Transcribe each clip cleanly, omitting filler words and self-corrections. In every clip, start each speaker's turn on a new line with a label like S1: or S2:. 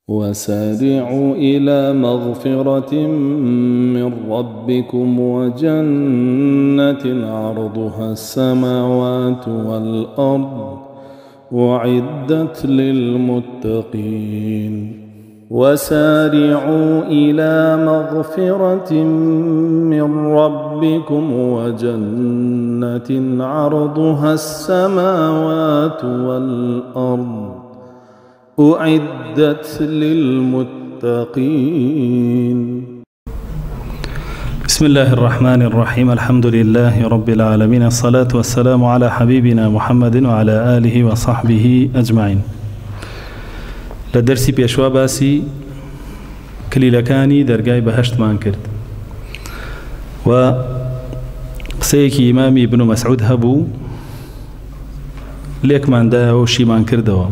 S1: وسارعوا إلى مغفرة من ربكم وجنة عرضها السماوات والأرض أعدت للمتقين وسارعوا إلى مغفرة من ربكم وجنة عرضها السماوات والأرض أعدت للمتقين.
S2: بسم الله الرحمن الرحيم. الحمد لله رب العالمين، الصلاة والسلام على حبيبنا محمد وعلى آله وصحبه أجمعين. لدرسي بيشوا باسي كليلكاني درقاي بهشت مان كرد وقسيكي إمامي ابن مسعود هبو ليك مان دا وشي مان كردوا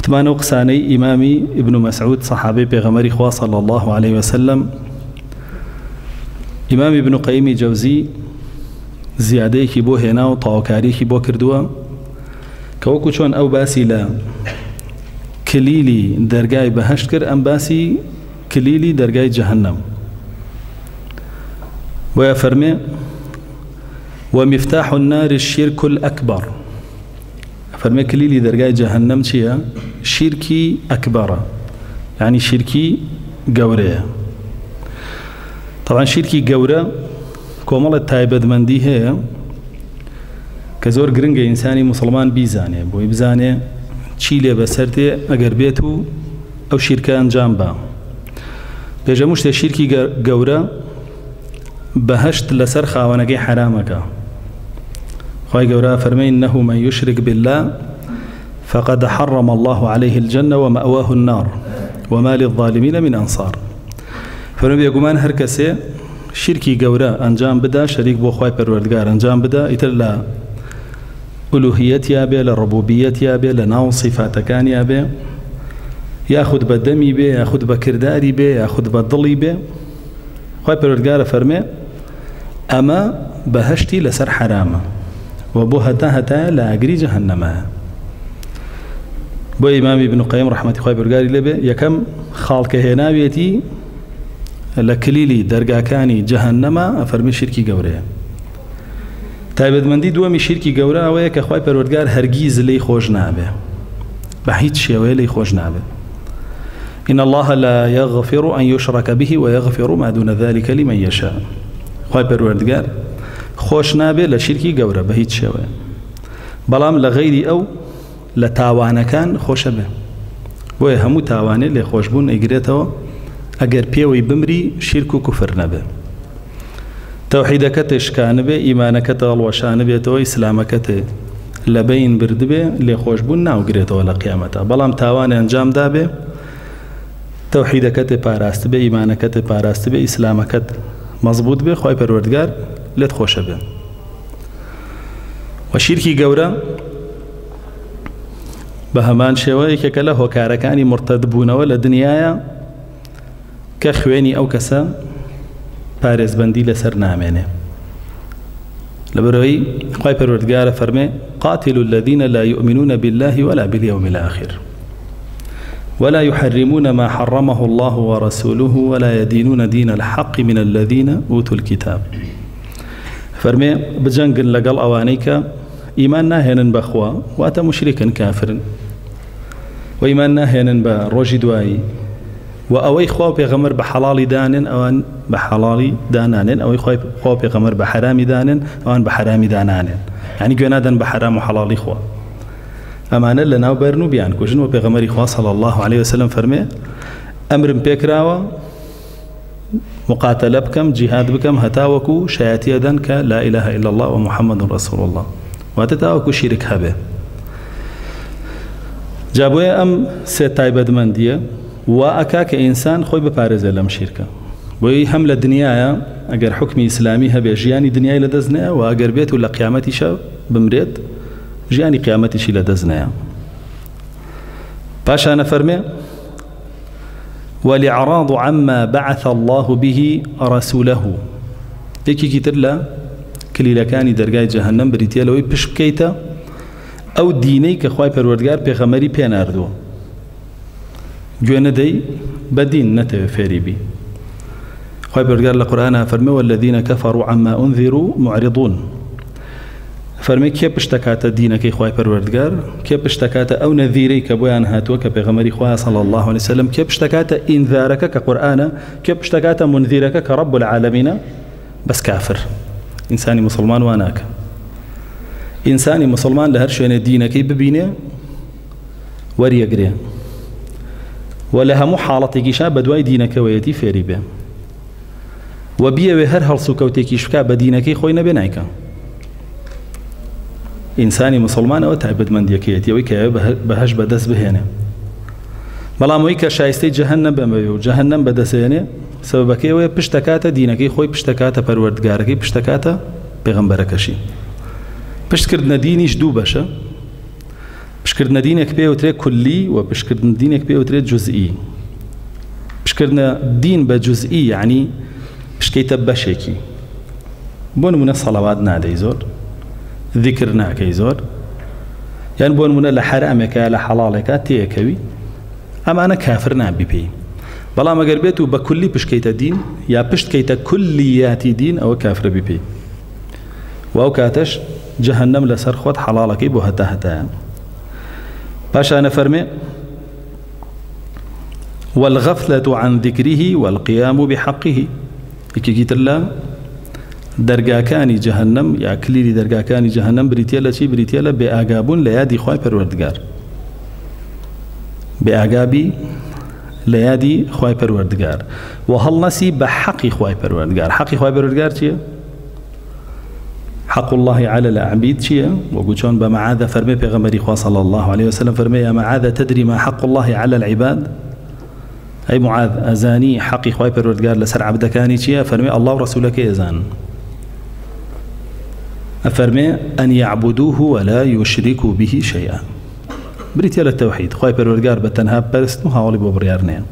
S2: تمانو قساني إمامي ابن مسعود صحابي بغمري خوا صلى الله عليه وسلم. إمام ابن قيم جوزي زيادەیەکی بۆ هێنا و تاواکاریەکی بۆ کردووە کە وەکو چۆن ئەو باسی لە کلیلی دەرگای بەهەشت کرد، ئەم باسی کلیلی دەرگای جەهەنەم. بۆیە فەرمێ ومفتاح النار الشرك الأكبر. فەرمێ کلیلی دەرگای جەهەنەم چییە؟ شیرکی ئەکبەرە، یعنی شیرکی گەورەیە. طبعا شیرکی گەورە کۆمەڵە تایبەتمەندی هەیە کە زۆر گرنگە ئینسانی موسڵمان بیزانێ، بۆی بزانێ چی لێ بەسەر تێ ئەگەر بێت و ئەو شیرکە ئەنجام بە. پێشەموو شتێ شیرکی گەورە بەهەشت لەسەر خاوەنەکەی حرامەکە. خوای گەورە فەرمێ إنه من يشرك بالله فقد حرم الله عليه الجنة ومأواه النار وما للظالمين من أنصار. فەرمێ بێگومان هەر کەسێ شیرکی گەورە ئەنجام بدا، شەریک بۆ خوای پەروەردگار ئەنجام بدا، ئیتر لە ئولوهیەتیا بێ، لە ڕبوبیەتیا بێ، لە ناو صیفاتەکانیا بێ، یاخود بە دەمی بێ، یاخود بە کرداری بێ، یاخود بە دڵی بێ، خوای پەروەردگارە فەرمێ ئەمە بەهەشتی لەسەر حرامە و بۆ هەتا لە ئاگری جەهەنەمە. بۆ ئیمامی ابن قەیم ڕەحمەتی خوای پەروەردگاری لێبێ یەکەم خاڵکە هێناوێتی لە کلیلی دەرگاکانی جەهەنەمە ئەفەرمی شیرکی گەورەیە. تایبەتمەندی دووەمی شیرکی گەورە ئەوەیە کە خوای پەروەردگار هەرگیز لێی خۆش نابێ، بە هیچ شێوەیە لێی خۆش نابێ. إن الله لا يغفر أن يشرك به ويغفر ما دون ذلك لمن يشاء. خوای پەروەردگار خۆش نابێ لە شیرکی گەورە بە هیچ شێوەیە، بەڵام لە غەیری ئەو لە تاوانەکان خۆشە بێ. بۆیە هەموو تاوانێ لێ خۆشبوون ئەیگرێتەوە ئەگەر پێوەی بمری شیرک و کوفر نەبێ، تەوحیدەکەتێ شکانە بێ، ئیمانەکەتە هەڵوەشانە بێتەوە، ئیسلامەکەتێ لە بەین برد بێ، لێ خۆشبوون ناوگرێتەوە لە قیامەتە. بەڵام تاوانێ ئەنجامدا بێ، تەوحیدەکەتێ پاراست بێ، ئیمانەکەتێ پاراست بێ، ئیسلامەکەت مەزبوط بێ، خوای پەروەردگار لێت خۆشە بێ. و شیرکی گەورە بە هەمان شێوە یەکێکە لە هۆکارەکانی مرتەد بوونەوە لە دنیایە کە خوێنی ئەو کەسە پارێزبەندی لەسەر نامێنێ. لەبەرەوەی خوای پەروەردگارە فەرمێ قاتلوا الذين لا يؤمنون بالله ولا باليوم الآخر ولا يحرمون ما حرمه الله ورسوله ولا يدينون دين الحق من الذين أوتوا الكتاب. فەرمێ بجەنگن لەگەڵ ئەوانەی کە ئیمان ناهێنن بەخوا، واتە مشریکن، کافرن، و ئیمان ناهێنن بە ڕۆژی دوایی، و ئەوەی خوا پێغەمبەر بە حەڵاڵی دانن ئەوان بە حەڵاڵی دانانێن، ئەوەی خوا پێغەمبەر بە حەرامی دانن ئەوان بە حەرامی دانانێن، یعنی گوێ نادەن بە حەرام و حەڵاڵی خوا. ئەمانە لە ناو بەرن و بیان کوژن و پێغەمبەری خوا صلی الله عليه وسلم فەرمێ ئەمرم پێکراوە مقاتلە بکەم، جیهاد بکەم، هەتا وەکو شایەتی ئەدەن کە لا إله إلا الله ومحمد رسول الله، واتە تا وەکو شیرک هەبێ. جا بۆیە ئەم سێ تایبەتمەندیە وا ئەکا کە ئینسان خۆی بپارێزێ لەم شیرکە. بۆی هەم لە دنیایە ئەگەر حکمی ئیسلامی هەبێ ژیانی دنیای لەدەست نەیە، و ئەگەر بێت و لە قیامەتیشە بمرێت ژیانی قیامەتیشی لەدەست نەیە. پاشانە فەرمێ والإعراض عما بعث الله به رسوله. یەکێکی تر لە کلیلەکانی دەرگای جەهەنەم بریتە لەوەی پشت بکەیتە ئەو دینەی کە خوای پەروەردگار پێغەمبەری پێناردووە، گوێ نەدەی بەدین نەتەوێ فێری بی. خۆی پەروەردگار لە قورئانە فەرمێ والذین کەفەروا عما ئونذروا معرضون، فەرمێ کێ پشتەکاتە دینەکەی خۆی پەروەردگار، کێ پشتەکاتە ئەو نەذیرەی کە بۆیان هاتووە کە پێغەمبەری خوا صلی الله علیه وسلم، کێ پشتەکاتە ئینذارەکە کە قورئانە، کێ پشتەکاتە منذیرەکە کە رب العالمینە. بەس کافر ئینسانی مسلمان وا ناکە. ئینسانی مسلمان لە هەر شوێنێ دینەکەی ببینێ وەریەگرێ و لە هەموو حاڵەتێکیشا بە دوای دینەکەوەیەتی فێری بێ و بیەوێ هەر هەڵس و کەوتێکیش بکا بە دینەکەی خۆی نەبێ نایکە. ئینسانی مسلمان ئەوە تایبەتمەندیەکەیەتی ئەوەی کە بەهەشت بەدەست بهێنێ، بەڵام ئەوەی کە شایستەی جەهەنەم بەمەوێ و جەهەنەم بەدەستێنێ سەبەبەکەی ئەوەیە پشتەکاتە دینەکەی خۆی، پشتەکاتە پەروەردگارەکەی، پشتەکاتە پێغەمبەرەکەشی. پشتکردنە دینیش دوو بەشە، پشتکردنە دینێک پێوترێت کولی و پشتکردنە دینێک پێوترێت جزئی. پشتکردنە دین بە جزئی یعنی پشتکەیتە بەشێکی، بۆ نمونە سەڵەوات نادەی زۆر، ذیکر ناکەی زۆر، یان بۆ نمونە لە حرامێکە لە حەڵاڵێکە تێیەکەوی، ئەمانە کافر نابی پێی. بەڵام ئەگەر بێت و بە کولی پشتکەیتە دین یا پشتکەیتە کولیاتی دین ئەوە کافر بی پێی، و ئەو کاتەش جەهەنەم لەسەر خۆت حەڵاڵەکەی بۆ هەتا هەتایە. پاشانە فەرمێ والغفلة عن ذكره والقيام بحقه. یەکێکی تر لە دەرگاکانی جەهەنەم یا کلیلی دەرگاکانی جەهەنەم بریتیە لە چی؟ بریتیە لە بێئاگابوون لە یادی خوای پەروەردگار، بێئاگابی لە یادی خوای پەروەردگار و هەڵنەسی بە حەقی خوای پەروەردگار. حەقی خوای پەروەردگار چییە؟ حق الله على العبيد چییە؟ وەکو چۆن بە مەعاذە فەرمێ پێغەمبەری خوا صلی الله عليه وسلم فەرمێ یا مەعاذ تدري ما حق الله على العباد؟ ئەی معاذ ئەزانی حەقی خوای پەروەردگار لەسەر عەبدەکانی چییە؟ فەرمێ الله و ڕەسوولەکەی ئەزانن. ئەفەرمێ ئەن يعبدوه ولا يشركوا به شيئا. بریتە لە تەوحید، خوای پەروەردگار بە تەنها پەرست و هاوڵی بۆ بڕیار نێن.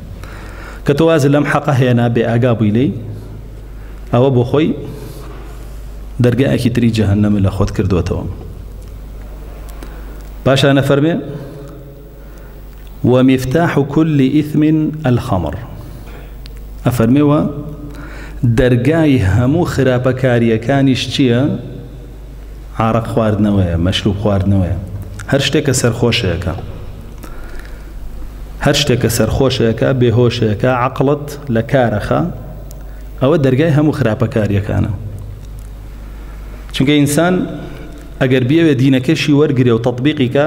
S2: کە تۆ واز لەم حەقە هێنا بێ ئاگا بووی لێی، ئەوە بۆ خۆی دەرگایەکی تری جەهەنەم لە خۆت کردوێتەوە. پاشانە فەرمێ ومفتاح كل إثم الخمر. ئەفەرمێوە دەرگای هەموو خراپەکاریەکانیش چییە؟ عارق خواردنەوەیە، مەشروب خواردنەوەیە. هەر شتێکە سەرخۆشەیەەکە، هەر شتێکە سەرخۆشەیەەکە، بێهۆشەیەەکە، عەقڵت لە کارەخە، ئەوە دەرگای هەموو خراپەکاریەکانە. چونکە ئینسان ئەگەر بیەوێ دینەکەشی وەرگرێ و تەطبیقیکە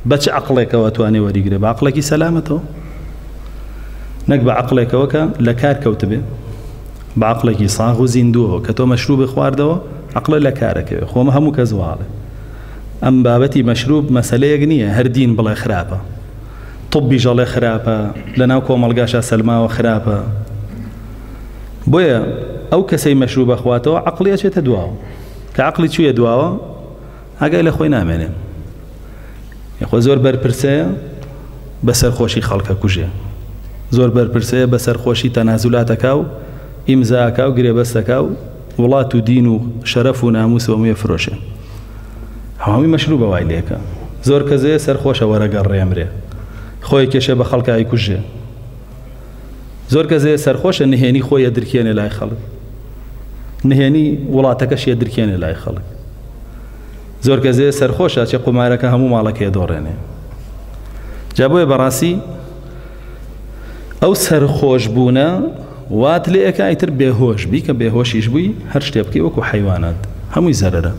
S2: بە چ عەقڵێکەوە توانێ وەریگرێ؟ بە عەقڵێکی سەلامەتەوە، نەک بە عەقڵێکەوە کە لە کار کەوت بێ، بە عەقڵێکی ساغ و زیندووەوە کە تۆ مەشروبی خواردەوە عەقڵە لە کارەکەوێ. خۆمە هەموو کەس واڵێ ئەم بابەتی مەشروب مەسەلەیەک نییە هەر دین بڵێ خراپە، طبی ژەڵێ خراپە، لەناو کۆمەڵگاشە سەلماوە خراپە. بۆیە ئەو کەسەی مەشروبە خواتەوە عەقڵی ئەچێتە دواوە، کە عەقڵی چوویە دواوە ئاگای لە خۆی نامێنێ. یخۆ زۆر بەرپرسەیە بەسەر خۆشی خەڵکە کوژێ، زۆر بەرپرسەیە بەسەر خۆشی تەنازولاتەکە و ئیمزاکە و گرێبەستەکە و وڵات و دین و شەرەف و ناموس و هەمووی فرۆشێ. هەمووی مەشروبە وای لێکە. زۆر کەسەیە سەرخۆشە وەرەگەڕێمرێ، خۆی کێشێ بە خەڵکایی کوژێ. زۆر کەسەیە سەرخۆشە نهێنی خۆی ئەدرکێنێ لای خەڵک، نهێنی وڵاتەکەش ئەدرکێنێ لای خەڵک. زۆر کەسەیە سەرخۆشە چێ قومارەکە هەموو ماڵەکەی دۆڕێنێ. جا بۆیە بەڕاستی ئەو سەرخۆش بوونە وات لێ ئەکا ئیتر بێهۆش بی، کە بێهۆشیش بووی هەر شتێ بکەی وەکو حەیوانات، هەمووی زەرەرە.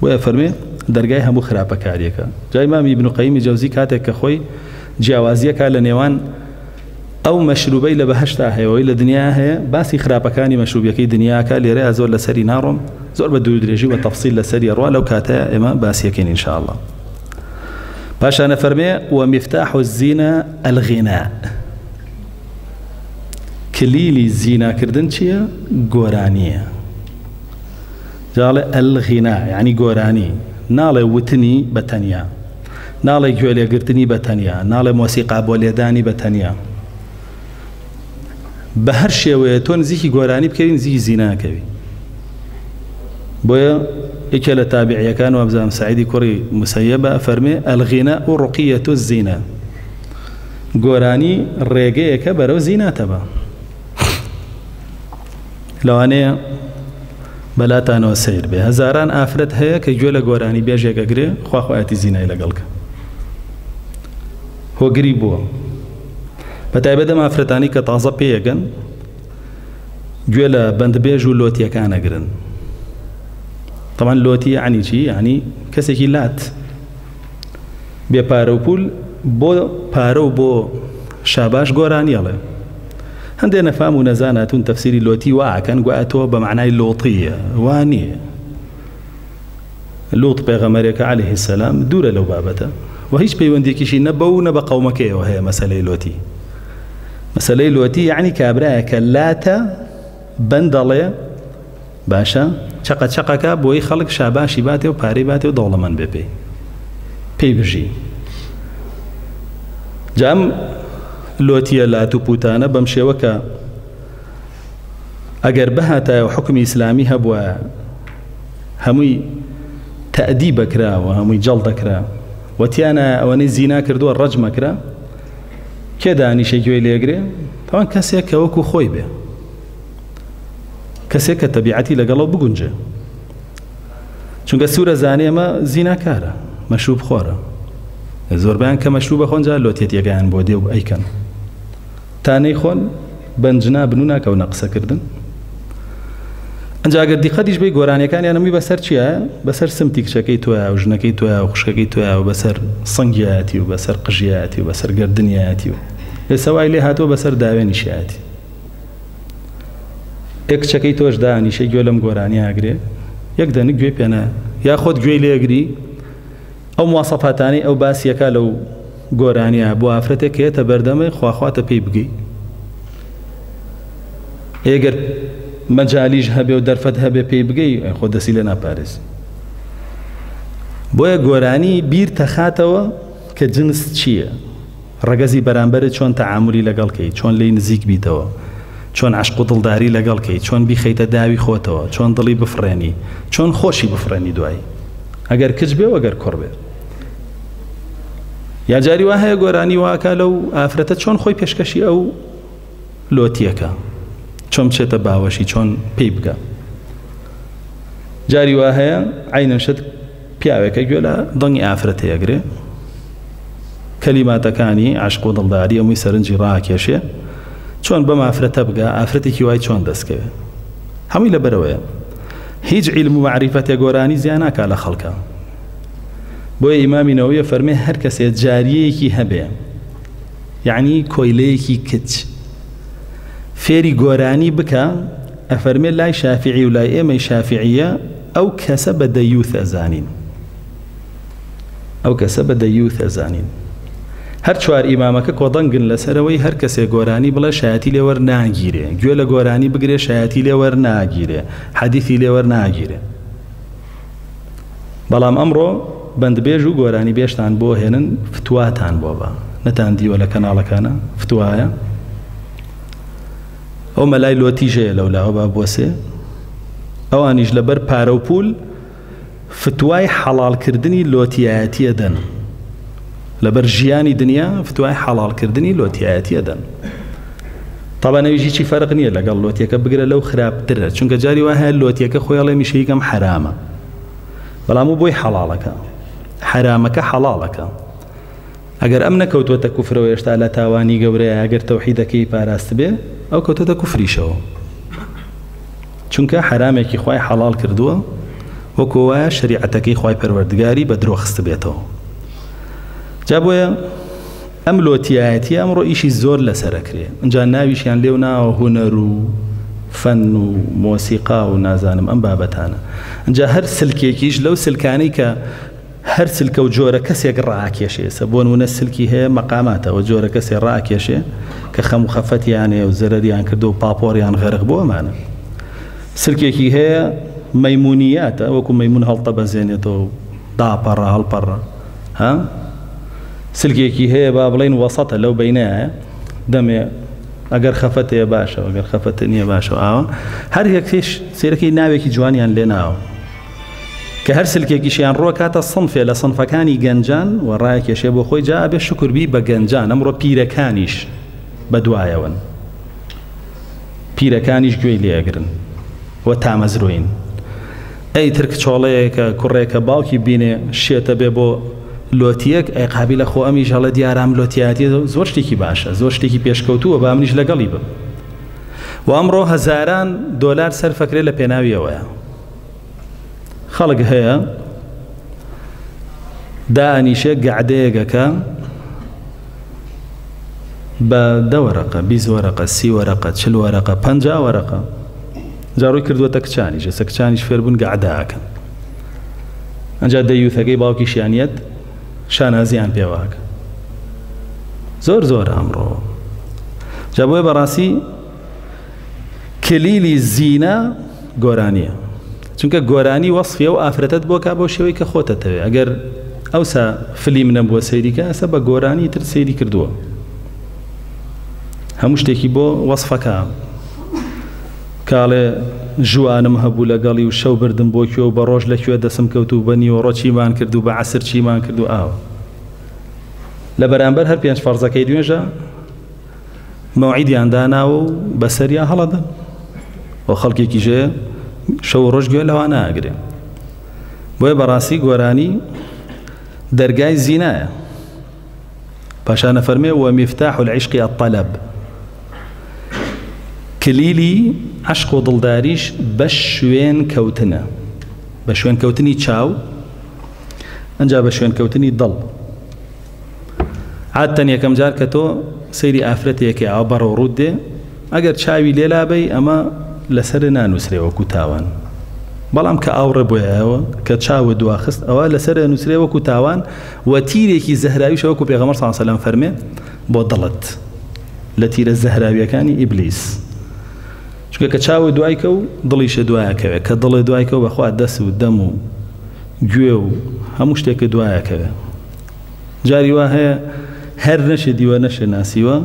S2: بۆیە فەرمێ دەرگای هەموو خراپەکاریەکە. جا ئیمام ئیبن قەییمی جەوزی کاتێک کە خۆی جیاوازیەکە لە نێوان ئەو مەشروبەی لە بەهەشتا هەیەوەی لە دنیا هەیە، باسی خراپەکانی مەشروبیەکەی دنیاکە لێرەیە زۆر لەسەری ناڕۆم، زۆر بە دوور درێژی و تەفسیل لەسەری ڕوا لەو کاتەیە ئێمە باسیەکەین ئینشاءالله. پاشانە فەرمێ ومفتاح الزینە الغیناء. کلیلی زیناکردن چییە؟ گۆرانیە. جاڵێ الغینا یعنی گۆرانی، ناڵێ وتنی بە تەنیا، ناڵێ گوێلێگرتنی بە تەنیا، ناڵێ مۆسیقا بۆ لێدانی بە تەنیا. بە هەر شێوەیە تۆ نزیکی گۆرانی بکەوی نزیکی زیناکەوی. بۆیە یەکێ لە تابعیەکان و ئەبزام سعیدی کوڕی موسەیەبە فەرمێ الغینا و ڕقیەت الزینە. گۆرانی ڕێگەیەکە بەرەو زیناتەبە لەوانەیە بەلاتانەوە سیر بێ هەزاران ئافرەت هەیە کە گوێ لە گۆرانی بێژێکەگرێ خواخوایەتی زینای لەگەڵکە هۆگری بووە بە تایبەت ئەم ئافرەتانی کە تازە پێیەگەن گوێ لە بەندبێژ و لۆتیەکانەگرن طبعا لۆتی یعنی چی؟ یعنی کەسێکی لات بێ پارە و پول بۆ پارە و بۆ شاباش گۆرانیەڵێ هەندێک نەفام و نەزاناتون تەفسیری لۆتی واکەن گویا تۆ بە معنای لۆتیە وانیە لوط پێغەمبەرێکە عەلەیهی سەلام دوورە لەو بابەتە و هیچ پەیوەندێکیشی نە بە و نە بە قەومەکەیەوە هەیە مەسەلەی لۆتی مەسەلەی لۆتی یعنی کابرایە کە لاتە بەندەڵێ باشە چقە چقەکە بۆی خەڵک شاباشی باتێ و پارەی باتێ و دەوڵەمەند بێ پێی بژی جام لۆتیە لات و پوتانە بەم شێوە کە ئەگەر بەهاتایە و حکمی ئیسلامی هەبووە هەمووی تەعدیب بکراوە هەمووی جەڵ دەکرا وتیانە ئەوەنەی زینا کردووە ڕەجمەکرا کێ دانیشە گوێی لێگرێ تاوان کەسێک کە وەکو خۆی بێ کەسێک کە تەبیعەتی لەگەڵەوە بگونجێ چونکە سوورە زانێ ئەمە زیناکارە مەشروب خۆرە زۆربیان کە مەشروبە خۆنجا لۆتێتیەکەیان بۆ دێ و ئەیکەن تانەی خۆن بەنجنا بنو ناکە و نەقسەکردن ئەنجا ئەگەر دیقەتیش بێ گۆرانیەکانیان هەمووی بەسەر چییە؟ بەسەر سمتی کچەکەی تۆیە و ژنەکەی تۆیە و خوشکەکەی تۆیە و بەسەر سەنگیایەتی و بەسەر قژیایەتی و بەسەر گردنیایەتی و ئێستا وای لێ هاتووە بەسەر داوێنیشایەتی ئێک کچەکەی تۆش دانیشەی گوێ لەم گۆرانی ئاگرێ یەک دەنگ گوێ پێنە یا خۆت گوێی لێگری ئەو مواسەفاتانی ئەو باسیەکە لەو گۆرانیە بۆ ئافرەتێک کە هێتە بەردەمەی خواخواتە پێی بگەی ئێگەر مەجالیش هەبێ و دەرفەت هەبێ پێی بگەی خۆ دەسی لێ ناپارێزی بۆیە گۆرانی بیر تەخاتەوە کە جنس چییە ڕەگەزی بەرامبەرت چۆن تەعاملی لەگەڵکەی چۆن لێی نزیک بیتەوە چۆن عشق و دڵداری لەگەڵکەی چۆن بیخەیتە داوی خۆتەوە چۆن دڵی بفڕێنی چۆن خۆشی بفڕێنی دوایی ئەگەر کچ بێ و ئەگەر کوڕ بێ یا جاری وا هەیە گۆرانی واکە لەو ئافرەتە چۆن خۆی پێشکەشی ئەو لۆتیەکە چۆن بچێتە باوەشی چۆن پێی بکە جاری وا هەیە عینەشت پیاوێکە گوێ لە دڵی ئافرەتەیەگرێ کەلیماتەکانی عشق و دڵداری هەمووی سەرنجی ڕاکێشێ چۆن بەم ئافرەتە بگە ئافرەتێکی وای چۆن دەستکەوێ هەمووی لەبەرەوەیە هیچ عیلم و معریفەتە گۆرانی زیان ناکا لە خەڵکە بۆیە ئیمامی نەوەویە فەرمێ هەر کەسێ جاریەیەکی هەبێ یعنی کۆیلەیەکی کچ فێری گۆرانی بکە ئەفەرمێ لای شافعی و لای ئێمەی شافعیە ئەو کەسە بە دەیوث ئەزانین ئەو کەسە بە دەیوث ئەزانین هەر چوار ئیمامەکە کۆدەنگن لەسەرەوەی هەر کەسێ گۆرانی بڵێ شایەتی لێوەر ناگیرێ گوێ لە گۆرانی بگرێ شایەتی لێوەر ناگیرێ حەدیثی لێوەر ناگیرێ بەڵام ئەمڕۆ بەندبێژ و گۆرانی بێشتان بۆ هێنن فتواتان بۆ بە نەتان دیوە لە کەناڵەکانە فتوایە ئەو مەلای لۆتیژەیە لەولاوە با بۆسێ ئەوانیش لەبەر پارە و پول فتوای حەڵالکردنی لۆتیایەتیە دەن لەبەر ژیانی دنیا فتوای حەڵالکردنی لۆتیایەتیە دەن طبعا نەویژی چی فەرق نییە لەگەڵ لۆتیەکە بگرە لەو خراپترە چونکە جاری وا هەیە لۆتیەکە خۆیڵێ میشەیەکەم حرامە بەڵام و بۆی حەڵالەکە حرامەکە حەڵالەکە ئەگەر ئەم نەکەوتوەتە کوفرەوە هێشتا لە تاوانی گەورەیە ئەگەر تەوحیدەکەی پاراست بێ ئەو کەوتوتە کوفریشەوە چونکە حرامێکی خوای حەڵال کردووە وەکو وایە شریعەتەکەی خوای پەروەردگاری بە درۆ خست بێتەوە جا بۆیە ئەم لۆتیایەتی ئەمڕۆ ئیشی زۆر لەسەرەکرێ ئەنجا ناویشیان لێو ناوە هونەر و فەن و مۆسیقا و نازانم ئەم بابەتانە ئەنجا هەر سلکێکیش لەو سلکانەی کە هەر سلکە و جۆرە کەسێک ڕاکێشێ سە بۆ نمونە سلکی هەیە مەقاماتەوە جۆرە کەسێ ڕاکێشێ کە خەم و خەفەتیان هەیە و زەرەریان کردو و پاپۆڕیان غەرق بۆ ئەمانە سلکێکی هەیە مەیمونیاتە وەکو مەیمون هەڵتە بەزێنێتەوە داپەڕە هەڵپەڕە ها سلکێکی هەیە با بڵێن وەسەتە لەو بەینایە دەمێ ئەگەر خەفەتەیە باشە ئەگەر خەفەتە نییە باشە ئاوە هەر یەکێش سێرەکەی ناوێکی جوانیان لێ ناوە کە هەر سلکێکیشیان ڕۆ کاتە سنفێ لە سنفەکانی گەنجان و ڕایەکێشێ بۆ خۆی جا ئەبێ شکربی بە گەنجان ئەمڕۆ پیرەکانیش بەدوایەوەن پیرەکانیش گوێی لێگرن و تامەزرۆین ئەیتر کچۆڵەیەکە کوڕێکە باوکی بینێ شێتە بێ بۆ لۆتیەک ئەی قابلە خۆ ئەمیش هەڵە دیارام لۆتیاتی زۆر شتێکی باشە زۆر شتێکی پێشکەوتووە با منیش لەگەڵی بم و ئەمڕۆ هەزاران دۆلار سەرفەکرێ لە پێناویەوەیە خەڵک هەیە دانیشە گەعدەیەکەکە بە 10 وەرەقە 20 وەرەقە 30 وەرەقە 40 وەرەقە 50 وەرەقە جاڕووی کردووەتە کچانیش ئێستا کچانیش فێر بوون گەعداکەن ئەنجا دەیوتەکەی باوکیشیانیەت شانازیان پێواکە زۆر ئەمڕۆ جا بۆیە بەڕاستی کلیلی زینە گۆرانیە چونکە گۆرانی وەصفیە و ئافرەتت بۆ کا بۆ شێوەی کە خۆتەتەوێ ئەگەر ئەوسا فلیم نەبووە سەیریکە ئەستا بە گۆرانی تر سەیری کردووە هەموو شتێکی بۆ وەصفەکە کاڵێ ژوانم هەبوو لەگەڵی و شەو بردم بۆ کوێ و بە ڕۆژ لەکوێ دەسم کەوت و بە نیوەڕۆ چیمان کرد و بە عەسر چیمان کرد و ئاوە لە بەرامبەر هەر 5 فەرزەکەی دوێژە مەوعیدیان داناوە و بەسەریان هەڵەدەن و خەڵکێکی ژێ شەو ڕۆژ گوێ لەوان ناگرێ بۆیە بەڕاستی گۆرانی دەرگای زینایە پاشانە فەرمێ ومفتاح العشق الطلب کلیلی عشق و دڵداریش بە شوێن کەوتنە بە شوێن کەوتنی چاو ئەنجا بە شوێن کەوتنی دڵ عادەتەن یەکەم جار کە تۆ سەیری ئافرەتێکی ئاو بەڕۆ ڕوود دێ ئەگەر چاوی لێلابەی ئەمە لەسەر نانووسرێ وەکو تاوان بەڵام کە ئاوڕێ بۆیەوە کە چاوە دواخست ئەوە لەسەر نووسرێ وەکو تاوان و تیرێکی زەهراویش وەکو پێغەمبەر صلی الله علیه و سلم فەرمێ بۆ دڵت لە تیرە زەهراویەکانی ئیبلیس چونکە کە چاوە دوایکە و دڵیشە دوایەکەوێ کە دڵی دوایکەوە بەخوا دەست و دەم و گوێ و هەموو شتێکە دوایەکەوێ جاری وا هەیە هەر نەشە دیوە نەشە ناسیوە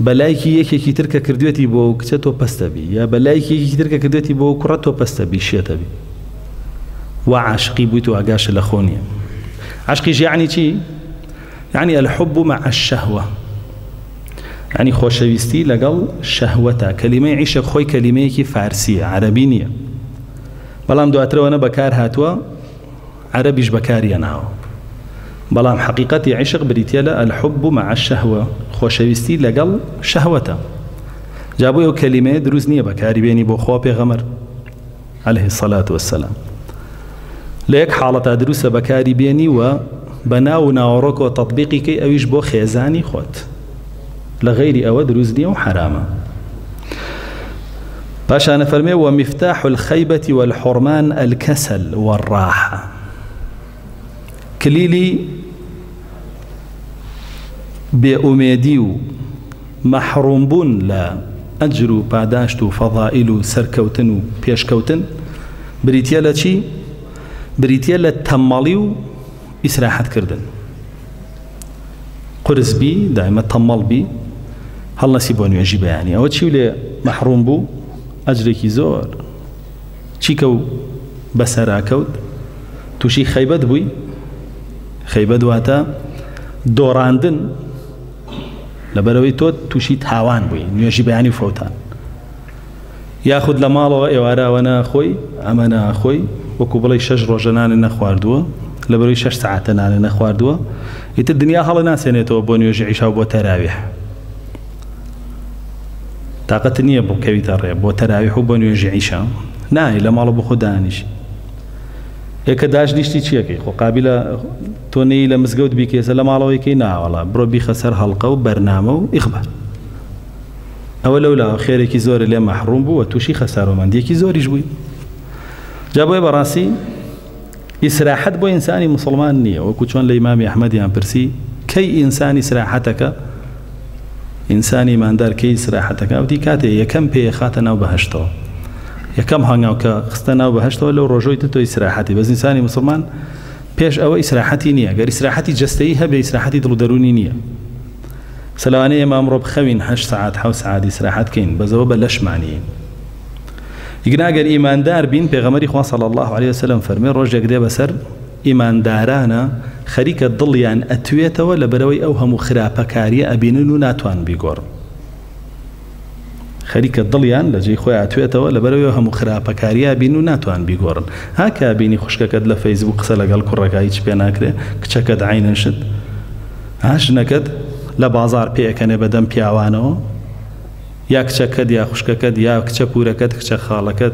S2: بەلایکی یەکێکی تر کە کردوێتی بۆ کچە تۆ پەستەبی یا بەلایکی یەکێکی تر کە کردوێتی بۆ کوڕە تۆ پەستەبی شێتەبی و عاشقی بوویت و ئاگاشە لە خۆ نییە عاشقیش یعنی چی؟ یعنی الحب مع الشهوة يعني خۆشەویستی لەگەڵ شەهوەتە کەلیمەی عیشق خۆی کەلیمەیەکی فارسیە عەرەبی نییە بەڵام دواترەوەنە بەکار هاتووە عەرەبیش بەکاریەناوە بەڵام حقیقەتی عیشق بریتە لە الحب مع الشهوة خۆشەویستی لەگەڵ شەهوەتە جا بۆ ئەو کەلیمەیە دروست نییە بەکاری بێنی بۆ خوا پێغەمبەر عليه الصلاة والسلام لە یەک حاڵەتە دروستە بەکاری بێنی و بەناو و ناوەڕۆکەوە تەطبیقی کەی ئەویش بۆ خێزانی خۆت لغير أو دروز دي وحرامة باشا نفرمي ومفتاح الخيبة والحرمان الكسل والراحة كليلي بأميديو محروم بون لا أجرو باداشتو فضائلو سركوتنو بيشكوتن بريتيالا چي بريتيالا تماليو إسراحة كردن قرز بي دائما تمال بي هەڵ نەسی بۆ نوێژی بەیانی ئەوە چی لێ مەحروم بوو ئەجرێکی زۆر چیکە و بەسەراکەوت تووشی خەیبەت بووی خەیبەت واتە دۆڕاندن لەبەرەوەی تۆ تووشی تاوان بووی نوێژی بەیانی فەوتان یاخود لە ماڵەوە ئێوارەوە ناخۆی ئەمە ناخۆی وەکو بڵێ 6 ڕۆژە نانە نەخواردووە لەبەرەوەی 6 سەعاتە نانە نەخواردووە ئیتر دنیا هەڵە ناسێنێتەوە بۆ نوێژی عیشا و بۆ تەراویح تااقەت نییە بۆ کەویتە ڕێ بۆ تەراویح و بۆ نوێژی عیشا نای لە ماڵە بۆ خۆ دانیشی یەکە داشنیشتی چیەکەی خۆ قابلە تۆ نەی لە مزگەوت بیکێسە لە ماڵەوەیکەی ناوەڵە بڕۆ بیخە سەر هەڵقە و بەرنامە و ئیخبار ئەوە لەولا خێرێکی زۆرە لێ مەحروم بوو و تووشی خەسارۆمەندیەکی زۆریش بووی جا بۆیە بەڕاستی ئیسراحەت بۆ ئینسانی مسلمان نییە وەکو چۆن لە ئیمامی ئەحمەدیان پرسی کەی ئینسانی ئیسراحەتەکە ئینسانی ماندار کەی ئیسراحەتەکە وتی کاتێ یەکەم پێ خاتە ناو بەهەشتەوە یەکەم هەنگاو کە خستە ناو بەهەشتەوە لەو ڕۆژۆی تۆ ئیسراحەتی بەس ئینسانی مسلمان پێش ئەوە ئیسراحەتی نییە گەر ئیسراحەتی جەستەیی هەبێ ئیسراحەتی دڵ و دەرونی نییە سەلەوانەیە ئێمە ئەمڕۆ بخەوین 8 ساعات 7 ساعات ئیسراحەت کەین بەزەوە بە لەشمانیین يقناقر إيمان دار بين بيغمري خواه صلى الله عليه وسلم فرمي رجع قدي بسر إيمان دارانا خريك الضليان أتويته ولا بروي أوهم خرابة كارية أبينو ناتوان بيقور خريك الضليان لجي خويا أتويته ولا بروي أوهم خرابة كارية أبينو ناتوان بيقورن هكا بيني خشكا كد لفيسبوك سلا قال كرك عيش بيناكري كشكد عين شد هاش نكد لبازار بيكني بدم بيعوانو يا كشكد يا خشكد يا كشبوركد كشخالكد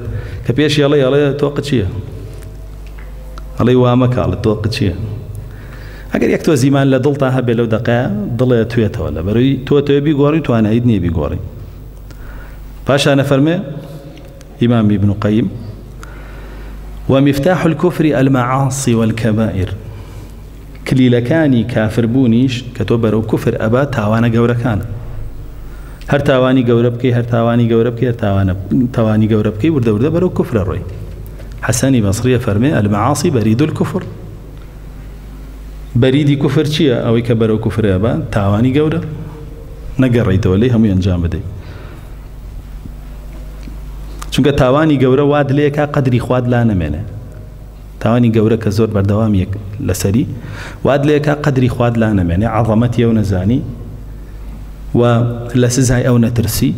S2: كبيش يلا توقت شيء الله يوامك على توقت شيء اگر یک تو زیمان لدلتا هبه لو دقیقه دل تویته ولا بروی تو بیگواری تو انا ایدنی بیگواری فاشا نفرمه امام ابن قيم ومفتاح الكفر المعاصي والكبائر كليلكاني كافر بونيش كتوبرو كفر ابا تاوانا گوركان هر تاواني گوربكي هر تاواني گوربكي هر تاواني گوربكي ورده برو كفر الروي حسني بصريه فرمي المعاصي بريد الكفر بريدي كفر چیه اوی که برو کفر ابا تاوانی گوره نگریت ولی همو انجام بده چونکه تاوانی گوره واد لیکا قدری خواد لا نمینه تاوانی گوره که زور بردوام یک لسری واد لیکا قدری خواد لا نمینه عظمتی او نزانی و لسزای او نترسی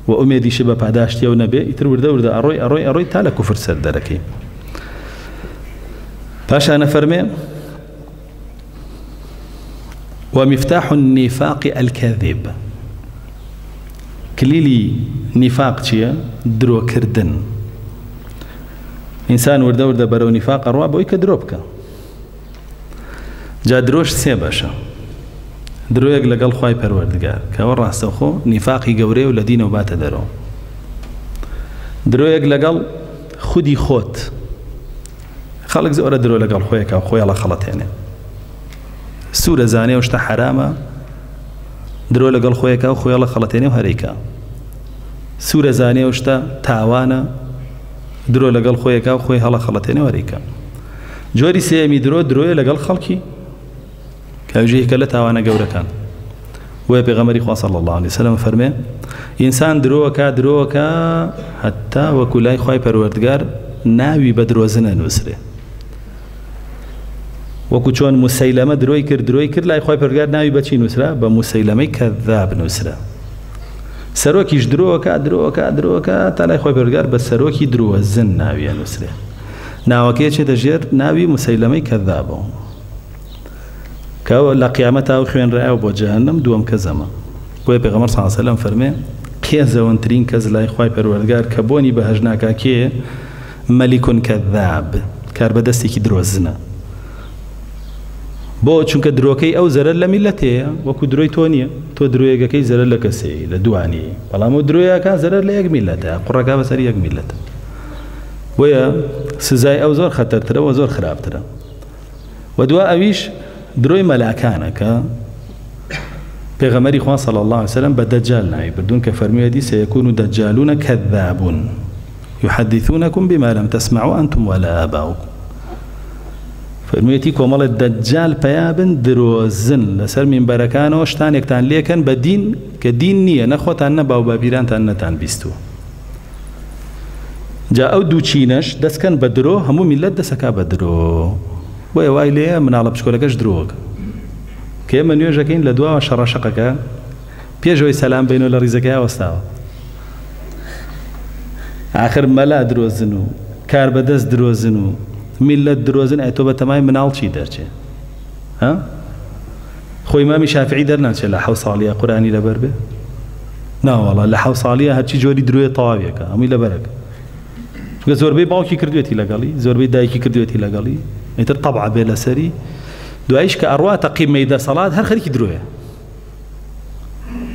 S2: و امیدی شبه پاداشتی او نبی ایتر ورده اروی تالا کفر سر درکی پاشا نفرمه ومفتاح النفاق الكاذب كليلي نفاق چیه درو کردن انسان ورده برو نفاق اروا بوی که درو بکن جا دروش سه باشه درو یک لگل خواه پروردگار که ور راستو خو نفاقی گوره و لدین و بات درو درو یک لگل خودی خود خالق زوره درو لگل خواه که خواه الله خلط هنه سورة زانية وشتا حرامة درو لقل خويكا وخويا الله خلطيني وهريكا سورة زانية وشتا تاوانا درو لقل خويكا وخويا الله خلطيني وهريكا جوري سيامي درو لقل خلقي كاوجيه كلا تاوانا قورا كان وبيغمري خواه صلى الله عليه وسلم فرمي إنسان دروكا حتى وكلاي خواهي پروردگار ناوي بدروزنا نوسره وەکو چۆن مسەیلەمە درۆی کرد لای خۆی پەروەردگار ناوی بەچی نووسرا بە مسەیلەمەی کەذاب نووسرا سەرۆکیش درۆکە تا لای خۆی پەروەردگار بە سەرۆکی درۆزن ناویە نووسرێ ناوەکەی چێتە ژێر ناوی مسەیلەمەی کەذابەوە کە لە قیامەتا خوێنرایەوە بۆ جەهەنەم دووەم کەسەمە بۆیە پێغەمبەر صلی الله علیه و سلم فەرمێ کێ زەوەندترین کەس لای خۆی پەروەردگار کە بۆنی بەهەژ ناکا کێ مەلیکون کەذاب کار بەدەستێکی درۆزنە بۆ چونکە درۆکەی ئەو زەرەر لە میلەتەیە وەکو درۆی تۆ نییە تۆ درۆیەکەی زەرەر لە کەسەیە لە دوانی بەڵام ئەو درۆیەکە زەرەر لە یەک میلەتە قوڕەکە بەسەر یەک میلەتە بۆیە سزای ئەو زۆر خەتەرترە و زۆر خراپترە و دوا ئەویش درۆی مەلاکانە کە پێغەمبەری خوا صلی الله علیه وسلم بە دەجال ناوی بردوون کە فەرموویەتی سەیەکون دەجالون کەذابون يحدثونكم بما لم تسمعوا أنتم ولا آباؤكم فرموویەتی کۆمەڵێ دەجال پەیابن درۆزن لەسەر مینبەرەکانەوە شتانێکتان لێکەن بە دین کە دین نییە نەخۆتان نە باو بابیرانتان نەتان بیستووە جا ئەو دوو چینەش دەستکەن بە درۆ هەموو میلەت دەسەکا بە درۆ بۆیە وای لێیە مناڵە پشکۆلەکەش درۆکە کە ئێمە نوێژەکەین لە دواوە شەڕەشەقەکە پێشەوەی سەلام بینەوە لە ڕیزەکەی وەستاوە آخر مەلا درۆزن و کار بەدەست درۆزن و میلەت درۆزن ئەی تۆ بە تەمای مناڵ چی دەرچێ خۆی ئیمامی شافعی دەرناچێت لە 7 ساڵیە قورئانی لەبەر بێ ناوەڵا لە 7 ساڵیە هەرچی جۆری درۆیە تەواویەکە هەمووی لەبەرەکە چونکە زۆربەی باوکی کردوێتی لەگەڵی زۆربەی دایکی کردوێتی لەگەڵی ئیتر تەبع بێ لەسەری دوایش کە ئەڕواتە قیمەی دەسەڵات هەر خەریکی درۆیە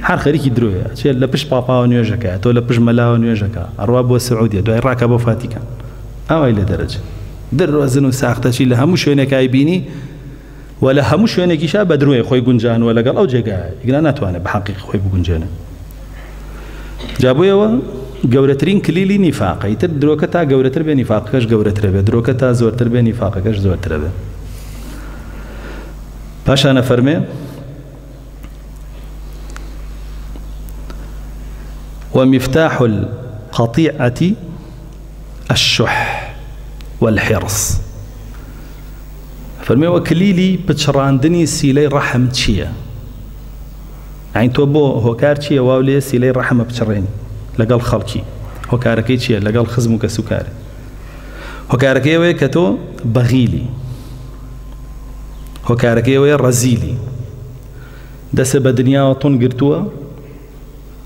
S2: هەر خەریکی درۆیە چێت لە پشت پاپاوە نوێژەکە تۆ لە پشت مەلاوە نوێژەکە ئەڕوا بۆ سعودیە دوای ڕاکە بۆ فاتیکان ئەوای لە دەرەجە درۆزن و ساختەچی لە هەموو شوێنێکای بینی و لە هەموو شوێنێکیشا بە درۆی خۆی گونجانوە لەگەڵ ئەو جێگایە ئیگرا ناتوانێت بە حەقیقی خۆی بگونجێنێ جا بۆیەوە گەورەترین کلیلی نیفاقە ئیتر درۆکە تا گەورەتر بێ نیفاقەکەش گەورەترە بێ درۆکە تا زۆرتر بێ نیفاقەکەش زۆرترە بێ پاشانە فەرمێ ومفتاح القطيعة الشح والحرص. فرمي وكليلي بتشراندني سيلي رحم تشيا، يعني تو بو هوكار تشيا واولي سيلي رحم بتشرين لقال خلقي هوكاركي تشيا لقال خزمك سكاري هوكاركي وي كتو بغيلي هوكاركي وي رزيلي دس بدنيا وطن قرتوا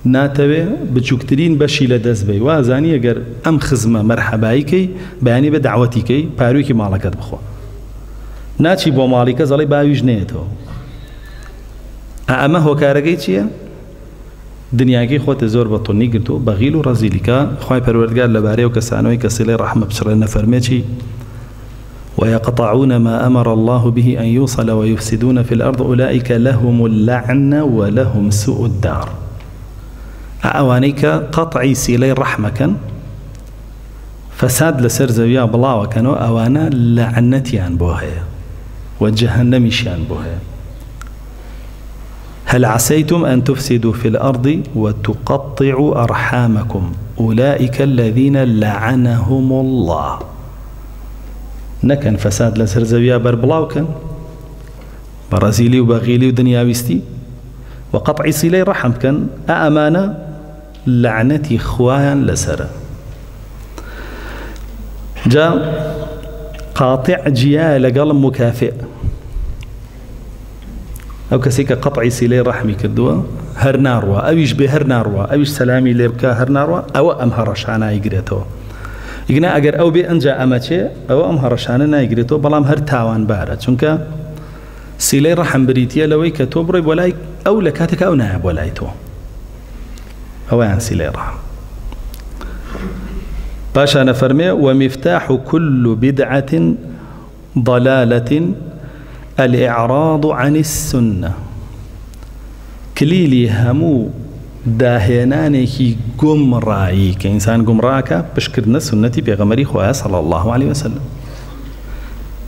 S2: ناتوي بچوكترين بشي لدس بي وازاني اگر ام خزمه مرحباي كي بياني بدعوتي كي باروي كي مالكت بخوا ناچی بۆ ماڵی کەس دەڵێ باویش نێتەوە. ئەمە هۆکارەکەی چییە؟ دنیاکەی خۆتە زۆر بە تۆنی گرتو بەغیل و ڕەزیلیکە خوای پەروەردگار لەبارەی و کەسانەوەی کە سیلەی ڕەحمە بچڕێنە فەرمێکی ويقطعون ما أمر الله به أن يوصل ويفسدون في الأرض أولئك لهم اللعنة ولهم سوء الدار. أوانيك قطعي سيلي رحمة فساد لسر زويا بلاوة كانوا أوانا لعنتيان بوهي وجهنميشيان بوهي. هل عسيتم أن تفسدوا في الأرض وتقطعوا أرحامكم أولئك الذين لعنهم الله. نكن فساد لسر زويا بربلاو كان برازيلي وبغيلي ودنيا ويستي وقطع صلي رحم كان أمانة لعنتي خوان لسر. جاء قاطع جيا لقل مكافئ أو كسيك قطع سيلي رحمي كدوا هر ناروا أو يشبه هر ناروا أو سلامي ليبكا هر ناروا أو أمهرش عنا يقريتو يقنا أجر أو بأنجا أمتشي أو أمهرش عنا يقريتو بلام هر تاوان بارد چونك سيلي رحم بريتيا لوي كتوبري ولاي أو لكاتك أو نائب ولايتو أو يعني سيلي رحم. باشا نفرمي ومفتاح كل بدعة ضلالة الإعراض عن السنة. كليلي همو داهنانكي قمرائي كإنسان قمراكا بشكرنا سنتي بيغمري خواه صلى الله عليه وسلم.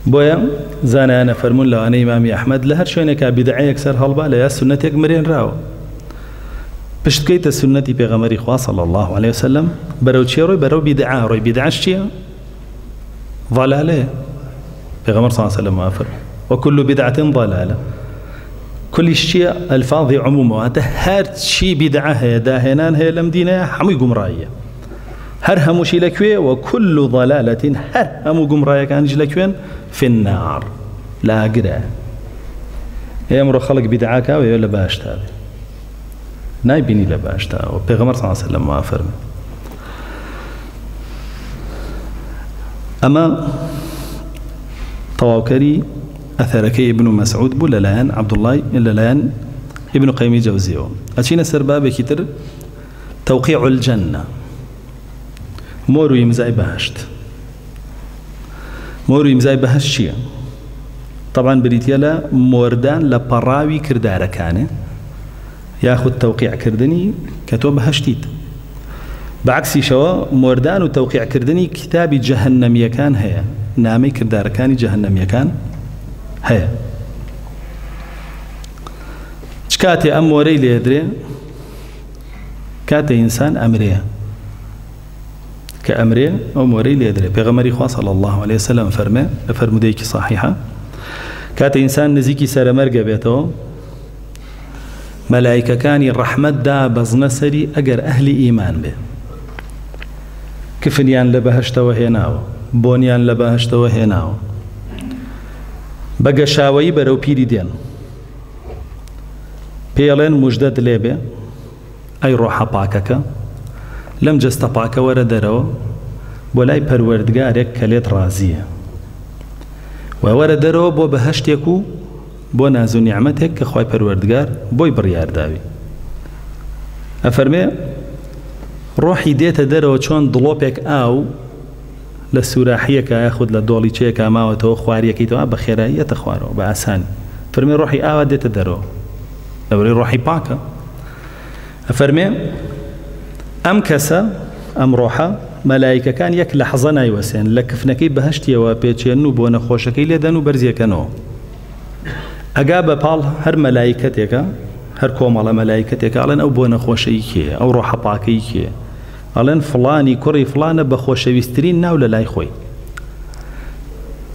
S2: بويا زانا أنا فرمون لو أنا إمامي أحمد لهر شوينكا بدعي أكثر هالبا ليا سنتي أكمرين راو بشتكيت السنة بيغمري خواه صلى الله عليه وسلم برو تشيروي برو بدعاء روي بدعاء شتيا ضلالة بيغمر صلى الله عليه وسلم وافر وكل بدعة ضلالة كل شيء الفاظ عموما هر شيء بدعة هي داهنان هي لمدينة حمي قمراية هر هموشي لكوي وكل ضلالة هر همو قمراية كان جلكوين في النار لا قرأ يأمر خلق بدعاك ويقول باش تابي نايبيني لباشتا وبيغمر صلى الله عليه وسلم ما فرمي. أما طواوكري أثرك ابن مسعود بولالان عبد الله لالان ابن قيم جوزيو أتينا سرباب كتر توقيع الجنة مورو يمزاي بهشت مورو يمزاي بهشت شيء طبعا بريتيالا موردان لبراوي كردارة كانه ياخذ توقيع كردني كتب هشتيت بعكس شوا موردان وتوقيع كردني كتابي جهنم يكان هي نامي كردار كان جهنم يكان هي شكاتي أموري ليدري كاتي إنسان أمريه كأمريه أموري ليدري بيغمري خواه صلى الله عليه وسلم فرموديك صحيحة كاتي إنسان نزيكي سر مرقى بيته ملائكة كان الرحمة دا بزنسري أجر أهل إيمان به كفنيان لبهشت وهناو بونيان لبهشت وهناو بقى شاوي برو بيري دين بيلين مجدد ليبه أي روحا باكك لم جست باك وردرو بولاي پروردگارك كليت رازية ووردرو بو بهشتكو بو نازو نعمتك كخواي پروردگار بوي بريار داوي أفرمي روحي ديتا درو چون ضلوبك أو لسوراحيك ياخد لدولي چيك ماوتو خواريكي تو بخيرية تخوارو بأسان فرمي روحي أو ديتا درو أوري روحي باكا أفرمي أم كسا أم روحا ملائكة كان يك لحظة نايوسين لكفنكي بهشتي وبيتشينو بونا خوشكي لدنو برزيكنو أجاب بال هر ملائكتك هر كوم على ملائكتك على أو بونا خوشيكي أو روح باكيكي ئەڵێن فڵانی کوڕی فڵانە بە خۆشەویستترین ناو لە لای خۆی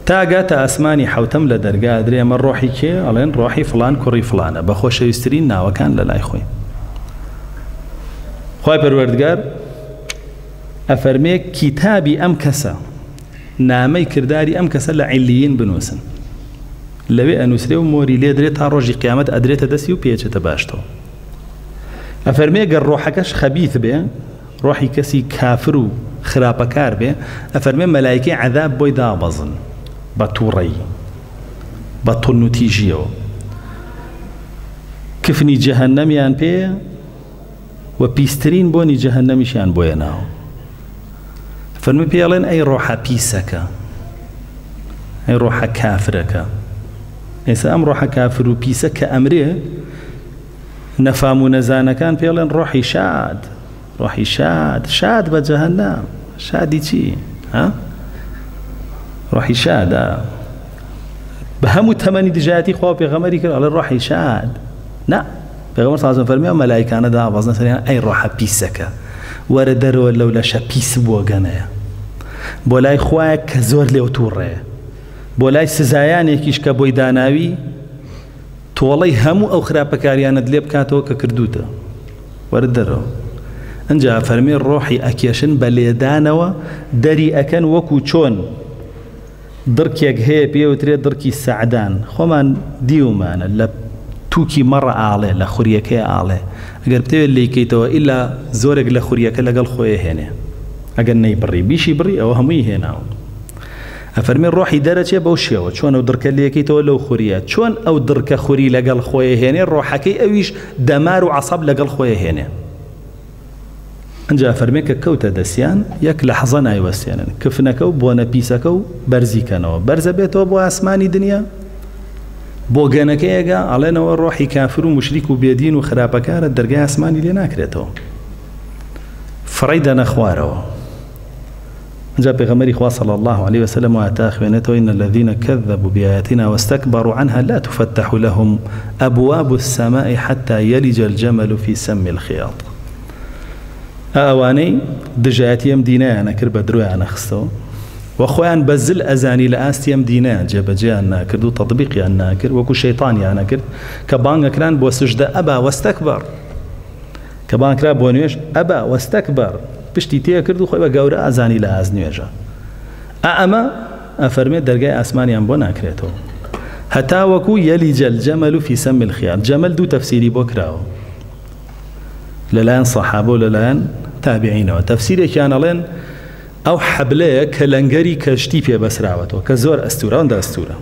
S2: تاگاتە ئاسمانی حوتەم لە دەرگا درێ ئەمە ڕۆحی کێ ئەڵێن ڕۆحی فڵان کوڕی فڵانە بە خۆشەویستترین ناوەکان لە لای خۆی خوای پەروەردگار ئەفەرمێ کتابی ئەم کەسە نامەی کردداری ئەم کەسە لە عیلیین بنووسن لەوێ ئەنووسرێ و مۆری لێ درێت تا ڕۆژی قیامەت ئەدرێتە دەستی و پێچێتە باشتەوە ئەفەرمێ گەر ڕۆحەکەش خەبیث بێ ڕۆحی کەسی کافر و خراپەکار بێ ئەفەرمێ مەلایکەی عەذاب بۆی دابەزن بە تووڕەی بە تون و تیژیەوە کفنی جەهەنەمیان پێ و پیسترین بۆنی جەهەنەمیشیان بۆیە ناو فەرمی پێڵێن ئەی ڕۆحە پیسەکە ئەی ڕۆحە کافرەکە ئێستا ئەم ڕۆحە کافر و پیسە کە ئەمرێ نەفام و نەزانەکان پێڵێن ڕۆحی شاد ڕۆحی شاد بە جەهەنەم شادی چی ها ڕۆحی شادە بە هەموو تەمەنی دژایەتی خوا پێغەمبەری کرد ئەڵێ ڕۆحی شاد نا پێغەمبەر صلی الله علیه و سلم فەرمی مەلایکانە دابەزنە سەریان ئەی ڕۆحە پیسەکە وەرە دەرەوە لەو لەشە پیس بووە گەنەیە بۆ لای خوایە کە زۆر لێو تووڕێ بۆ لای سزایانێکیش کە بۆی داناوی تۆڵەی هەموو ئەو خراپەکاریانت لێ بکاتەوە کە کردوتە وەرە دەرەوە ئەنجا فەرمی ڕۆحی ئەکێشن بە لێدانەوە دەری ئەکەن وەکو چۆن دڕکێک هەیە پێوترێ دڕکی سەعدان خۆمان دیومانە لە تووکی مەڕە ئاڵێ لە خوریەکەی ئاڵێ ئەگەر بتەوێت لێکەیتەوە ئیلا زۆرێک لە خوریەکە لەگەڵ خۆی هێنێ ئەگەر نەی بڕی بیشی بڕی ئەوە هەمووی هێناوە ئەفەرمێ ڕۆحی دەرەچێ بەو شێوە چۆن ئەو دڕکە لێکەیتەوە لەو خوریە چۆن ئەو دڕکە خوری لەگەڵ خۆی هێنێ ڕۆحەکەی ئەویش دەمار و عەسەب لەگەڵ خۆی هێنێ ئەنجا فەرمێ کە کەوتە دەستیان یەک لەحظە نایوەستێنن کفنەکە و بۆنە پیسەکە و بەرزیکەنەوە بەرزە بێتەوە بۆ ئاسمانی دنیا بۆ گەنەکەیەگە ئەڵێنەوە ڕۆحی کافر و مشریک و بێدین و خراپەکارە دەرگای ئاسمانی لێ ناکرێتەوە فڕی دەنە خوارەوە ئەنجا پێغەمبەری خوا صلی الله عليه وسلم واتە خوێنێتەوە إن الذين كذبوا بآياتنا واستكبروا عنها لا تفتح لهم أبواب السماء حتى يلج الجمل في سم الخياط ئەوانەی دژایەتیم دینیانە کرد بە درۆیانە خستەوە و خۆیان بە زل ئەزانی لە ئاستیم دینیان جێبەجێیان ناکرد و تەطبیقیان ناکرد وەکو شەیطانیان نەکرد کە بانگەکران بۆ سوژدە ئەبا وەستەکبەر کە بانگکرا بۆ نوێژ ئەبا وەستەکبەر پشتی تێ کرد و خۆی بە گەورە ئازانی لە ئاز نوێژە ئەمە ئەفەرمێت دەرگای ئاسمانیان بۆ ناکرێتەوە هەتا وەکو یەلیج الجەمەل فی سەم الخیاط جەمەل دوو تەفسیری بۆ کراوە لەلایەن سەحابە و لەلایەن تابعینەوە تەفسیرێکیان ئەڵێن ئەو حەبلەیە کە لەنگەری کەشتی پێبەسراوەتەوە کە زۆر ئەستورە ئەوەندە ئەستورە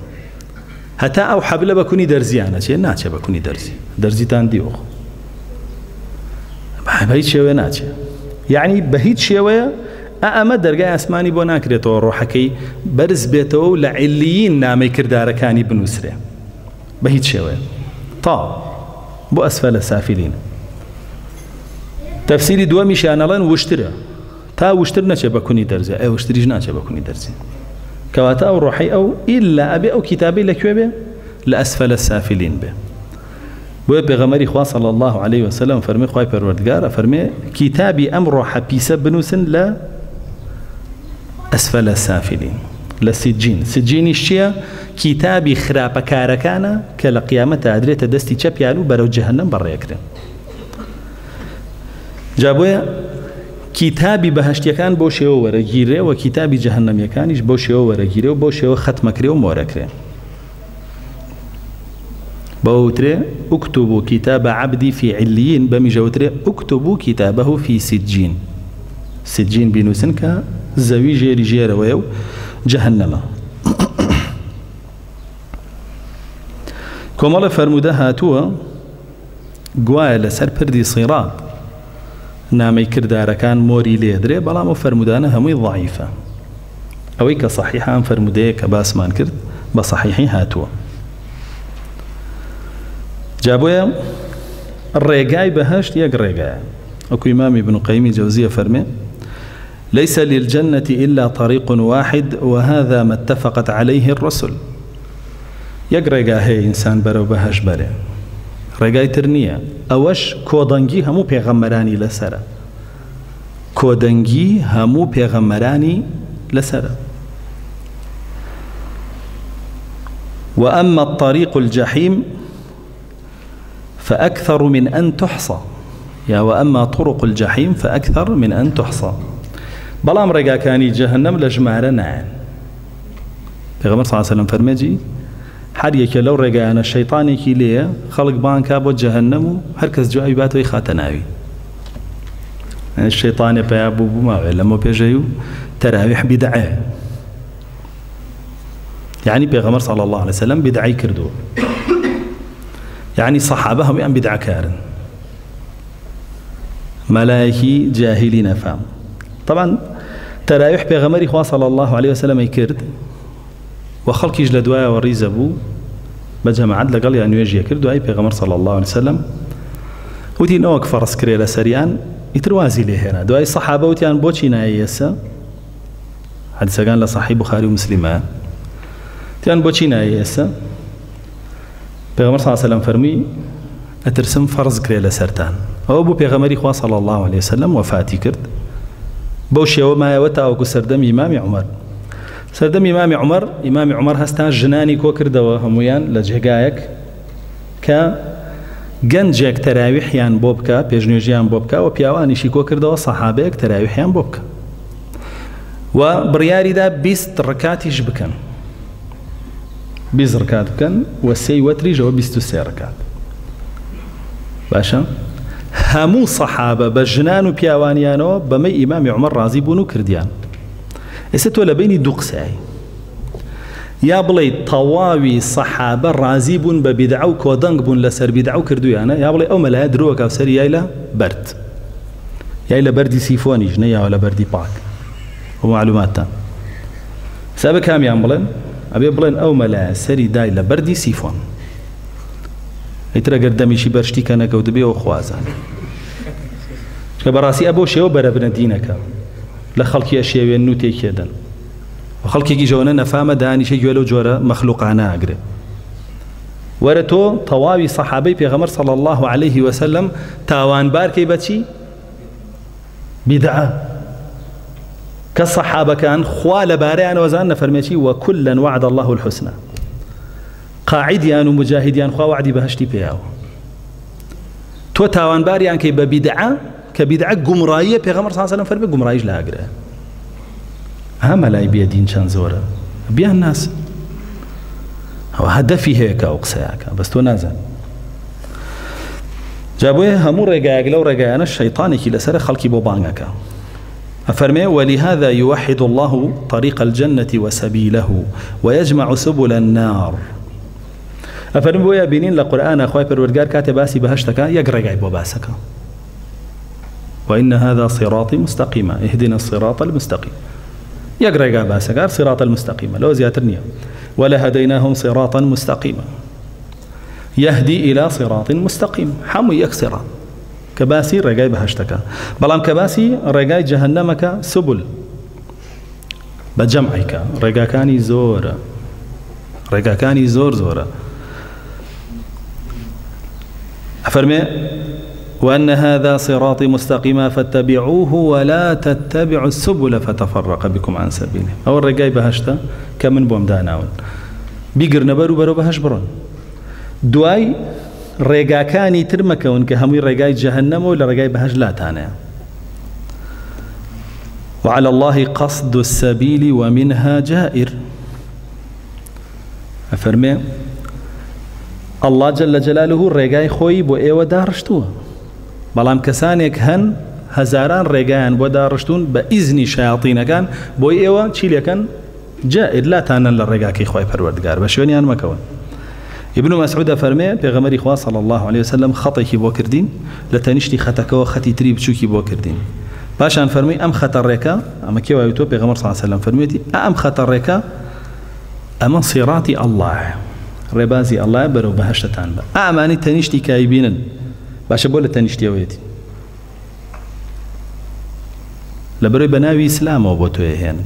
S2: هەتا ئەو حەبلە بە کونی دەرزیانە چێ ناچێ بە کونی دەرزیتان دیوە بە هیچ شێوەیە ناچێ یعنی بە هیچ شێوەیە ئەمە دەرگای ئاسمانی بۆ ناکرێتەوە ڕۆحەکەی بەرز بێتەوە و لە عیلیین نامەی کردارەکانی بنووسرێ بە هیچ شێوەیە تا بۆ ئەسفەلە سافلین تەفسیری دووەمیشیان ئەڵێن وشترە تا وشتر نەچێ بە کونی دەرزێ ئەو وشتریش ناچێ بە کونی دەرزێ کەواتە ئەو ڕۆحی ئەو ئیلا ئەبێ ئەو کتابەی لەکوێ بێ لە ئەسفەلە سافلین بێ بۆیە پێغەمبەری خوا صلی الله عليه وسلم فەرمێ خوای پەروەردگارە فەرمێ کتابی ئەم ڕۆحە پیسە بنووسن لە ئەسفەلە سافلین لە سجین سجینیش چییە کتابی خراپەکارەکانە کە لە قیامەتە ئەدرێتە دەستی چەپیان و بەرەو جەهەنەم بەڕێکرێن جابووە کتابی بەهەشتیەکان بۆ شێوە وەرەگیرێ و کتابی جەهەنەمیەکانیش بۆ شێوە وەرەگیرێ و بۆ شێوە ختمەکرێ و مۆرەکرێ بەوترێ اكتبوا كتاب عبدي في عليين بمجوترێ اكتبوا كتابه في سجين سجين بنووسن کە زەوی ژێری ژێرەوەیە و جەهەنەمە کۆمەڵە فەرموودە هاتووە گوایە لەسەر پردی سیڕات نامەی کردارەکان مۆری لێدرێ بەڵام و فەرمودانە هەمووی ضعیفە ئەوەی کە صحیحە ئەم فەرمودەیە کە باسمان کرد بە صحیحی هاتووە جابووە ڕێگای بەهەشت یەک ڕێگایە وەکو ئیمام ابن قەیمی جەوزیە فەرمێ ليس للجنة إلا طريق واحد وهذا ما اتفقت عليه الرسل یەک ڕێگا هەیە ئینسان بەرەو بەهەشت بەرێ ڕێگای تر نییە ئەوەش کۆدەنگی هەموو پێغەمبەرانی لەسەرە كودنجي همو بيغمراني لسر. وأما الطريق الجحيم فأكثر من أن تحصى، يا وأما طرق الجحيم فأكثر من أن تحصى. بلام رقا كاني جهنم لجمارة نعن. پیغمبر صلى الله عليه وسلم فرميجي هر یکی لو رقانا الشيطاني كي ليه خلق بان كابو جهنم هركز جوابي باتو يخاتناوي. الشيطان بيابو بما لما بيجيو تراويح بدعه، يعني پیغمبر صلى الله عليه وسلم بدعي كردو، يعني صحابهم يعني بدعة كارن ملائكي جاهلين فهم. طبعا تراويح پیغمبر إخوة صلى الله عليه وسلم يكرد وخلق يجل دوايا وريزبو بجماعات لقال يعني يجي يكردو أي پیغمبر صلى الله عليه وسلم ودي نوك فرس كريلا سريان يتروازي ليه هنا دواي الصحابة وتيان بوشي نايسا حدث كان لصحيح بخاري ومسلمان تيان بوشي نايسا پیغمبر صلى الله عليه وسلم فرمي اترسم فرض كريلا سرتان او بو پیغمبر إخوة صلى الله عليه وسلم وفاتي كرد بوشي وما يوتا وكو سردم إمام عمر سردم إمام عمر هستان جناني كو كردوا همويان لجهقايك كا گەنجێک تەراویحیان بۆ بکە پێشنوێژیان بۆ بکە و پیاوانیشی کۆ کردەوە سەحابەیەک تەراویحیان بۆ بکە و بڕیاریدا 20 ڕکاتیش بکەن 20 ڕکات بکەن و سێی وەتریشەوە 23 ڕکات باشە هەموو سەحابە بە ژنان و پیاوانیانەوە بەمەی ئیمامی عومەر ڕازی بوون و کردیان. ئێستا تۆ لە بینی دوو قسەی یا بڵێ تەواوی سەحابە ڕازی بوون بە بیدعە و کۆدەنگ بوون لەسەر بیدعە و کردویانە، یا بڵێ ئەو مەلایە درۆکە و سەر یای لە بەرد یای لە بەردی سیفۆنیش نەیاوە لە بەردی پاک بۆ معلوماتتان. سابە کامیان بڵێن؟ ئەبێ بڵێن ئەو مەلایە سەری دای لە بەردی سیفۆن، ئیتر ئەگەر دەمیشی بەرشتی کە نەکەوت بێ و خوازان چکە بەڕاستی ئەبۆ شێوە بەرەبرە دینەکە لە خەڵکی ئەشێوێن و تێکێدەن و خەڵکێکی ژەوەنە نەفامە دانیشە گوێ لەو جۆرە مەخلوقانە ئاگرێ. وەرە تۆ تەواوی سەحابەی پێغەمبەر صلی الله عليه وسلم تاوانبارکەی بەچی؟ بیدعە. کە سەحابەکان خوا لەبارەیانەوە زان نەفەرمێکی وەکولاً وعد الله الحسنى، قاعدیان و مجاهدیان خوا وعدی بەهەشتی پێیاوە. تۆ تاوانباریان کەی بە بیدعە کە بیدعە گومڕاییە، پێغەمبەر صلی الله عليه وسلم فەرمێ گومڕاییش لاگرێ. هەمە لای بێدین چەند زۆرە بیان ناس ئەوە هەدەفی هەیە کە ئەو قسەیەکە بەس تۆ نازان. جا بۆیە هەموو ڕێگایەک لەو ڕێگایانە شەیطانێکی لەسەرە خەڵکی بۆ بانگەکە. أفرمي ولهذا يوحد الله طريق الجنة وسبيله ويجمع سبل النار. أفرمي بويا بينين لقرآن أخوي پروردگار كاتب باسي بهشتك يقرأ بو باسك وإن هذا صراطي مستقيما اهدنا الصراط المستقيم يقرأ باسك صراط المستقيم لو زياترنيا ولهديناهم صراطا مستقيما يهدي إلى صراط مستقيم حمو يكسرا كباسي رقاي بهشتك بلام كباسي رقاي جهنمك سبل بجمعك رقاكاني زور رقاكاني زور أفرمي وأن هذا صراطي مستقيما فاتبعوه ولا تتبعوا السبل فتفرق بكم عن سبيله. أو الرقاي بهشتا كمن بوم داناون بيقر نبرو برو بهش برون دواي رقاكاني ترمكون كهمي رقاي جهنم ولا رقاي بهش لا تانا. وعلى الله قصد السبيل ومنها جائر. أفرمي الله جل جلاله رقاي خوي بو ايوه دارشتوه بلام كسانك هن هزاران رقايان بو دارشتون بإذن شياطين كان بو ايوه چيلي كان جائر لا تانا للرقاكي خوي پروردگار بشوني ان مكون. ابن مسعود فرمي پیغمبر اخوا صلى الله عليه وسلم خطيكي بو كردين لتنشتي خطكو خطي تري بچوكي بو كردين باشان فرمي ام خطر ريكا اما كيوا يوتو پیغمبر صلى الله عليه وسلم فرميتي ام خطر ريكا اما صراطي الله ربازي الله برو بهشتان با اماني تنشتي كايبينن باشا بولا تنشتي ويتي لبروي بناوي اسلام وبوتو هين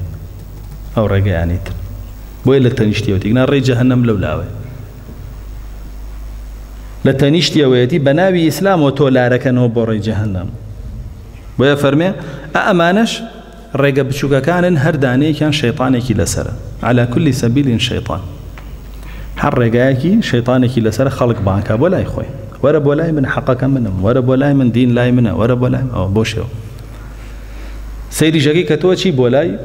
S2: او رجعني بولا تنشتي ويتي نار جهنم لولاوي لتنشتي ويتي بناوي اسلام وتو لاركن وبوري جهنم ويفرمي أمانش رقب بشوكا كان هرداني كان شيطانك لسرة على كل سبيل شيطان هر رقاكي شيطانك لسرة خلق بانكا ولا يخوي ورب ولا من حقك منهم ورب ولا من دين لا منه ورب ولا بوشيو سيدي جاكي كتوشي بولاي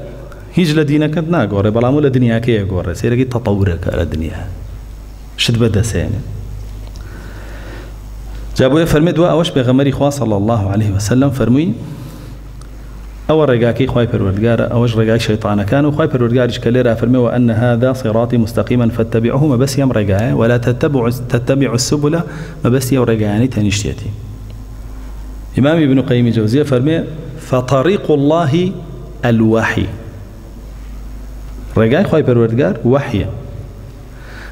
S2: هیچ لدينك ناقوري بلامو لدنياك يقوري سيرقي تطورك على الدنيا شد بدا سيني جابوا فرمي دواء أوش بغمري خواه صلى الله عليه وسلم فرمي أول رقاكي خواي پروردگار أوش رقاك شيطانا كان وخواي پروردگارش كليرا فرمي وأن هذا صراطي مستقيما فاتبعوه ما بس يم رقايا ولا تتبعوا السبل ما بس يم رقاياني تنشتيتي إمام ابن قيم الجوزية فرمي فطريق الله الوحي رقاي خواي پروردگار وحي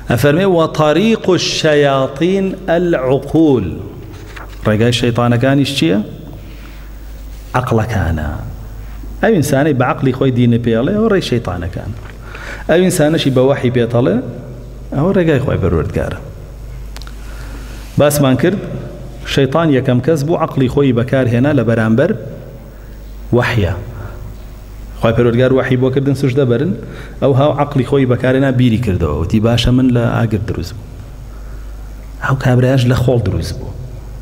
S2: أفرمي وطريق الشياطين العقول رقاي الشيطان كان يشتيه عقل كان أو إنسان بعقلي خوي دين بياله أو رأي شيطان كان أو إنسان شي بوحي بيطله أو رقاي خوي پروردگار بس ما نكرد شيطان يكم كسبو عقلي خوي بكار هنا لبرامبر وحيا خوي پروردگار وحي بو كردن سجده برن او هاو عقلي خوي بكارنا بيري كردو وتي باشا من لا اگر دروز بو او كابراج لخول دروز بو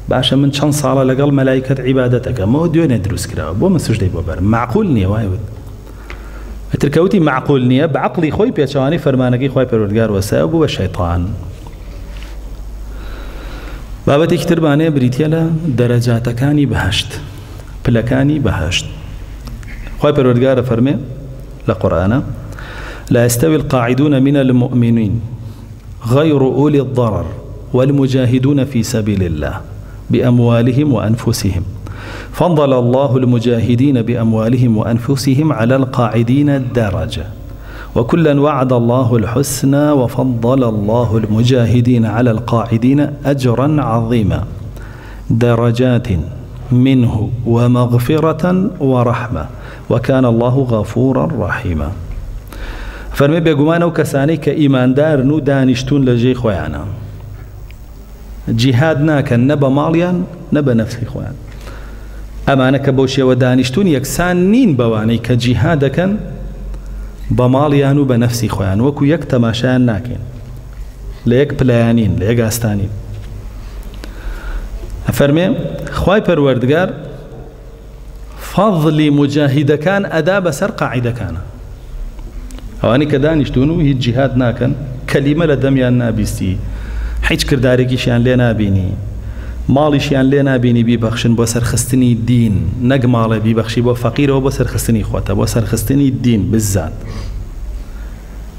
S2: باشا من چند صالة لقل ملائكة عبادتك ما دوين دروز كرا بو من سجده بو برن معقول نية وايود اتركوتي معقول نية بعقلي خوي بيچواني فرمانكي خوي پروردگار وسابو والشيطان بابتي كترباني بريتيالا درجاتكاني بهشت بلكاني بهشت خوي پروردگار فرمي لقرآن لا يستوي القاعدون من المؤمنين غير أولي الضرر والمجاهدون في سبيل الله بأموالهم وأنفسهم فضل الله المجاهدين بأموالهم وأنفسهم على القاعدين درجة وكلا وعد الله الحسنى وفضل الله المجاهدين على القاعدين أجرا عظيما درجات منه ومغفرة ورحمة وكان الله غفورا رحيما فرمي بيقومان وكساني كإيمان دار نو دانشتون لجي خويانا جهادنا كان نبا ماليان نبا نفسي خويان أما كبوشي ودانشتون يكسان نين بواني كجهاد كان بماليان وبنفسي خويان وكو يك تماشان ناكين ليك بليانين ليك أستانين فرمي خواي پروردگار فضل مجاهد كان أدا بسر قاعدة كان أواني كدانشتونو هي الجهاد ناكن كلمة لدميان نابيستي حيث كرداريكي شان لينا بيني مالي شان لينا بيني بيبخشن بسر خستني الدين نق مالي بيبخشي بو فقير وبسر خستني خوتا بسر خستني الدين بالذات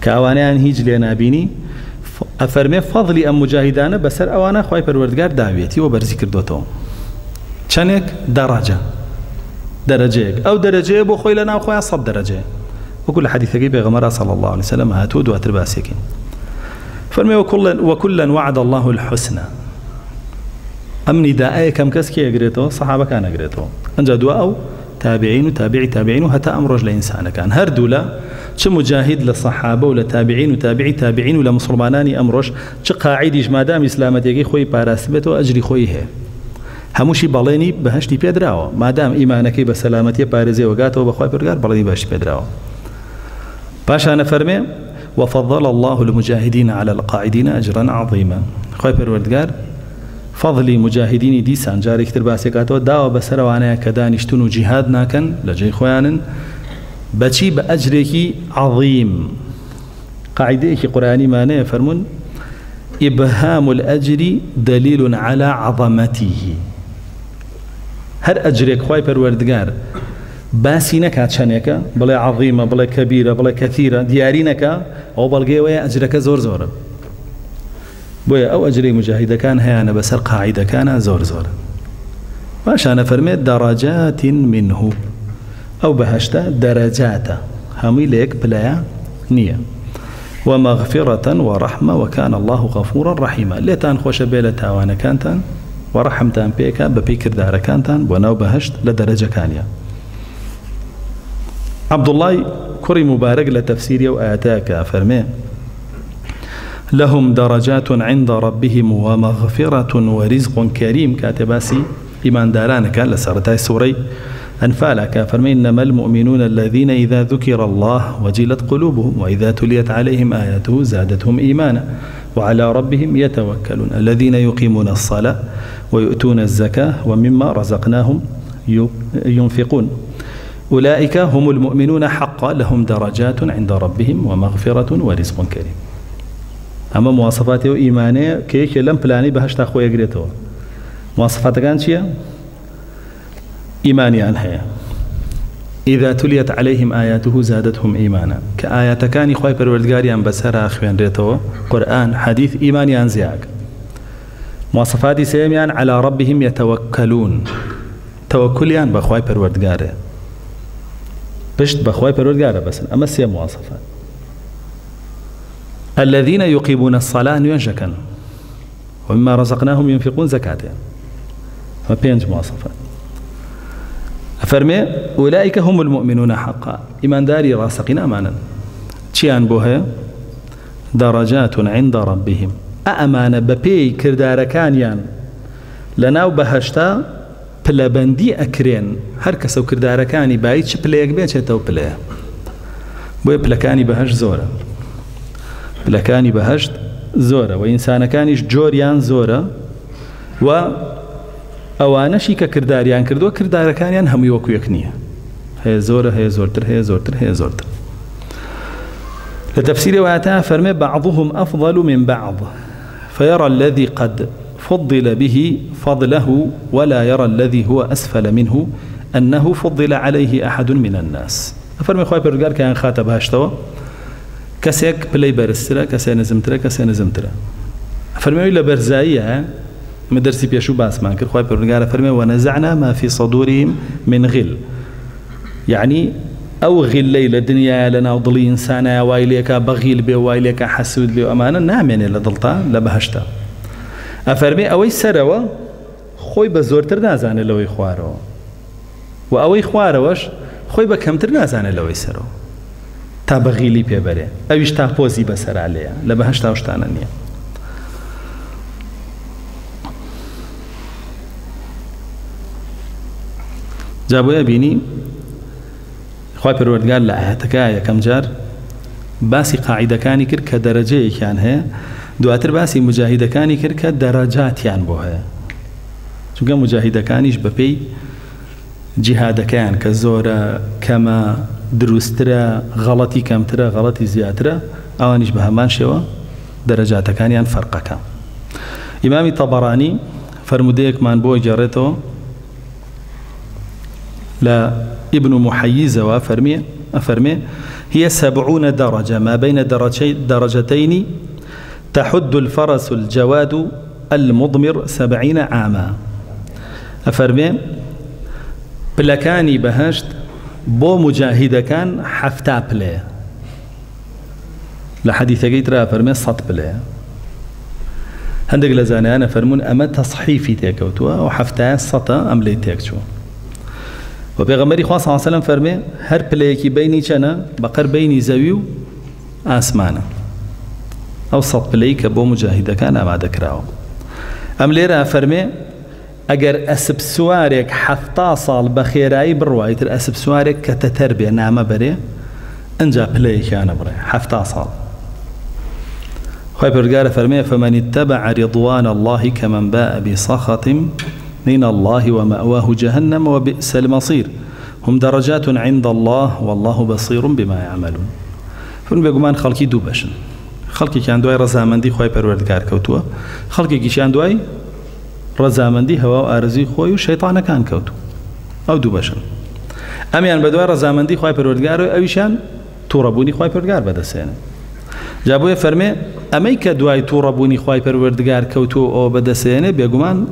S2: كأوانيان هيج لينا بيني أفرمي فضلي أم مجاهدانا بسر أوانا خواي پروردگار دعويتي وبرزي كردوتو چنك درجة أو درجة بو خوي لنا وخويا 100 درجة وكل حديث بيغمرة صلى الله عليه وسلم هاتود واترباسيكين فرمي وكلا وعد الله الحسنى أم نداء كم كسكي يقريتو صحابة كان يقريتو أنجا دواء أو تابعين وتابعي تابعين وهتا أمرج لإنسان كان هردولا چه مجاهد للصحابة ولا تابعين وتابعي تابعين ولا مسلماناني أمرج چه قاعديش مادام إسلامتيكي خوي باراسبتو أجري خوي هي هموشي باليني بهشتي بيدراو مادام إيمانكي بسلامتي بارزي وقاتو بخوي برقار باليني بهشتي بيدراو باشا نفرمي وفضل الله المجاهدين على القاعدين أجرا عظيما خوي پروردگار فضلي مجاهدين ديسان جاري كتر باسيكاتو داو بسر وانا كدانشتون جهاد ناكن لجي خوانن بچي بأجركي عظيم قاعدة قرآني معناه فرمون إبهام الأجر دليل على عظمته هر أجرك خوي پروردگار باسی نکات چنێکە بڵێ عظیمە بڵێ کەبیرە بڵێ کەثیرە دیاری نەکا ئەو بەڵگەیەوەیە ئەجرەکە زۆر زۆرە بۆیە ئەو ئەجرەی مجاهیدەکان هەیەە بەسەر قاعیدەکانە زۆر زۆرە باشانە فەرمێت دەڕەجات منه ئەو بەهەشتە دەرەجاتە هەمووی لە یەک پلەیە نییە ومغفرة ورحمة وكان الله غفورا رحيما لێتان خۆشە بێ لە تاوانەکانتان وەڕەحمتان پێکە بەپێی کردارەکانتان بۆ ناو بەهەشت لە دەرەجەکانیە عبد الله كري مبارك لتفسير وآتاك فرمي لهم درجات عند ربهم ومغفرة ورزق كريم كاتباسي إيمان داران كان لسارتاي سوري أنفالك فرمي إنما المؤمنون الذين إذا ذكر الله وجلت قلوبهم وإذا تليت عليهم آياته زادتهم إيمانا وعلى ربهم يتوكلون الذين يقيمون الصلاة ويؤتون الزكاة ومما رزقناهم ينفقون أولئك هم المؤمنون حقا لهم درجات عند ربهم ومغفرة ورزق كريم. أما مواصفاته إيمانية كيك لم بلاني بهشت أخوة يقريته مواصفات كان شيء إيمانيان هي إذا تليت عليهم آياته زادتهم إيمانا كآيات كان إخوة پروردگاریان بسر أخوان ريته قرآن حديث إيمانيان زياق. مواصفات سيميان على ربهم يتوكلون توكليان بأخوة پروردگاره بشت بأخوة پروردگاره بس أما سيم مواصفات. الذين يقيمون الصلاة ينجكن ومما رزقناهم ينفقون زكاة ما بينج مواصفات. فرمي أولئك هم المؤمنون حقا إيمان داري راسقين أمانا تشيان بوها درجات عند ربهم أأمان ببي كردار كانيان لناو بهشتا بلبندي أكرين هر كسو كردار كاني بايتش بلايك بيتش تو بلاي بوي بلكاني بهش زورة بلكاني بهشت زورة وإنسان كانيش جوريان زورة و ئەوانەشی کە کرداریان کردووە کردارەکانیان هەمووی وەکو یەک نییە هەیە زۆرە هەیە زۆرتر هەیە زۆرتر هەیە زۆرتر. لە تەفسیری وایەتە فەرمێ بعضهم أفضل من بعض فيرى الذي قد فضل به فضله ولا يرى الذي هو أسفل منه أنه فضل عليه أحد من الناس. فەرمێ خوای پەروەردگار کە خاتە باشتەوە کەسێک پلەی بەرزترە کەسێ نزمترە کەسێ نزمترە. فەرمێ لە بەرزاییە مدرسي بيشو باسمان كر خوای پروردگار فرمي ونزعنا ما في صدورهم من غل يعني او غلي للدنيا لنا وضلي انسانا وايليك بغيل بي وايليك حسود بي امانه نامن لدلتا لبهشتا افرمي اوي سروا خوي بزورتر نازانه لوي خوارو و اوي خواروش خوي بكمتر نازانه لوي سرو تا بغيلي بي بري اويش تا بوزي بسر عليها لبهشتا وشتاننيه. جابوا بيني خوای پروردگار لە ئاەتەکە یەکەم جار باسی قاعیدەکانی کرد کە دەرەجەیەکیان هەیە دواتر باسی مجاهیدەکانی کرد کە دەرەجاتیان بۆ هەیە چونکە مجاهیدەکانیش بەپێی جیهادەکەیان کە زۆرە کەمە دروسترە غەڵەتی کەمترە غەڵەتی زیاترە ئەوانیش بە هەمان شێوە دەرەجاتەکانیان فەرقەکە. ئیمامی تەبەرانی فەرمودەیەکمان بۆ گێڕێتەوە لا ابن محيز وفرمي هي 70 درجة ما بين درجتين تحد الفرس الجواد المضمر 70 عاما. أفرمي بلكاني بهشت بو مجاهد كان حفتا بلي لحديث قيترا فرمي صد بلي هندق لزاني أنا فرمون أما تصحيفي تيكوتوا وحفتا سطا أم لي تيكتوا. وبيغمري خواه صلى الله عليه وسلم فرمي هر بلايكي بيني چنا بقر بيني زويو آسمانا او صد بلايك بو مجاهده كان اما دكراو ام ليرا فرمي اگر اسب سوارك حفتا صال بخيراي بروايتر اسب سوارك كتتربية نعمة بري انجا بلايكي انا بري حفتا صال. خواه پروردگار فرمي فمن اتبع رضوان الله كمن باء بسخط من الله ومأواه جهنم وبئس المصير هم درجات عند الله والله بصير بما يعملون. فن بيقومان خلقي دو باشن خلقي كان دواي رزامندي خوي پروردگار كوتوا خلقي كان دواي رزامندي هوا وارزي خوي وشيطان كان كوتو او دو باشن اميان بدواي رزامندي خوي پروردگار اويشان توربوني خوي پروردگار بدسين جابوه فرمي اميك دواي توربوني خوي پروردگار كوتو او بدسين بيقومان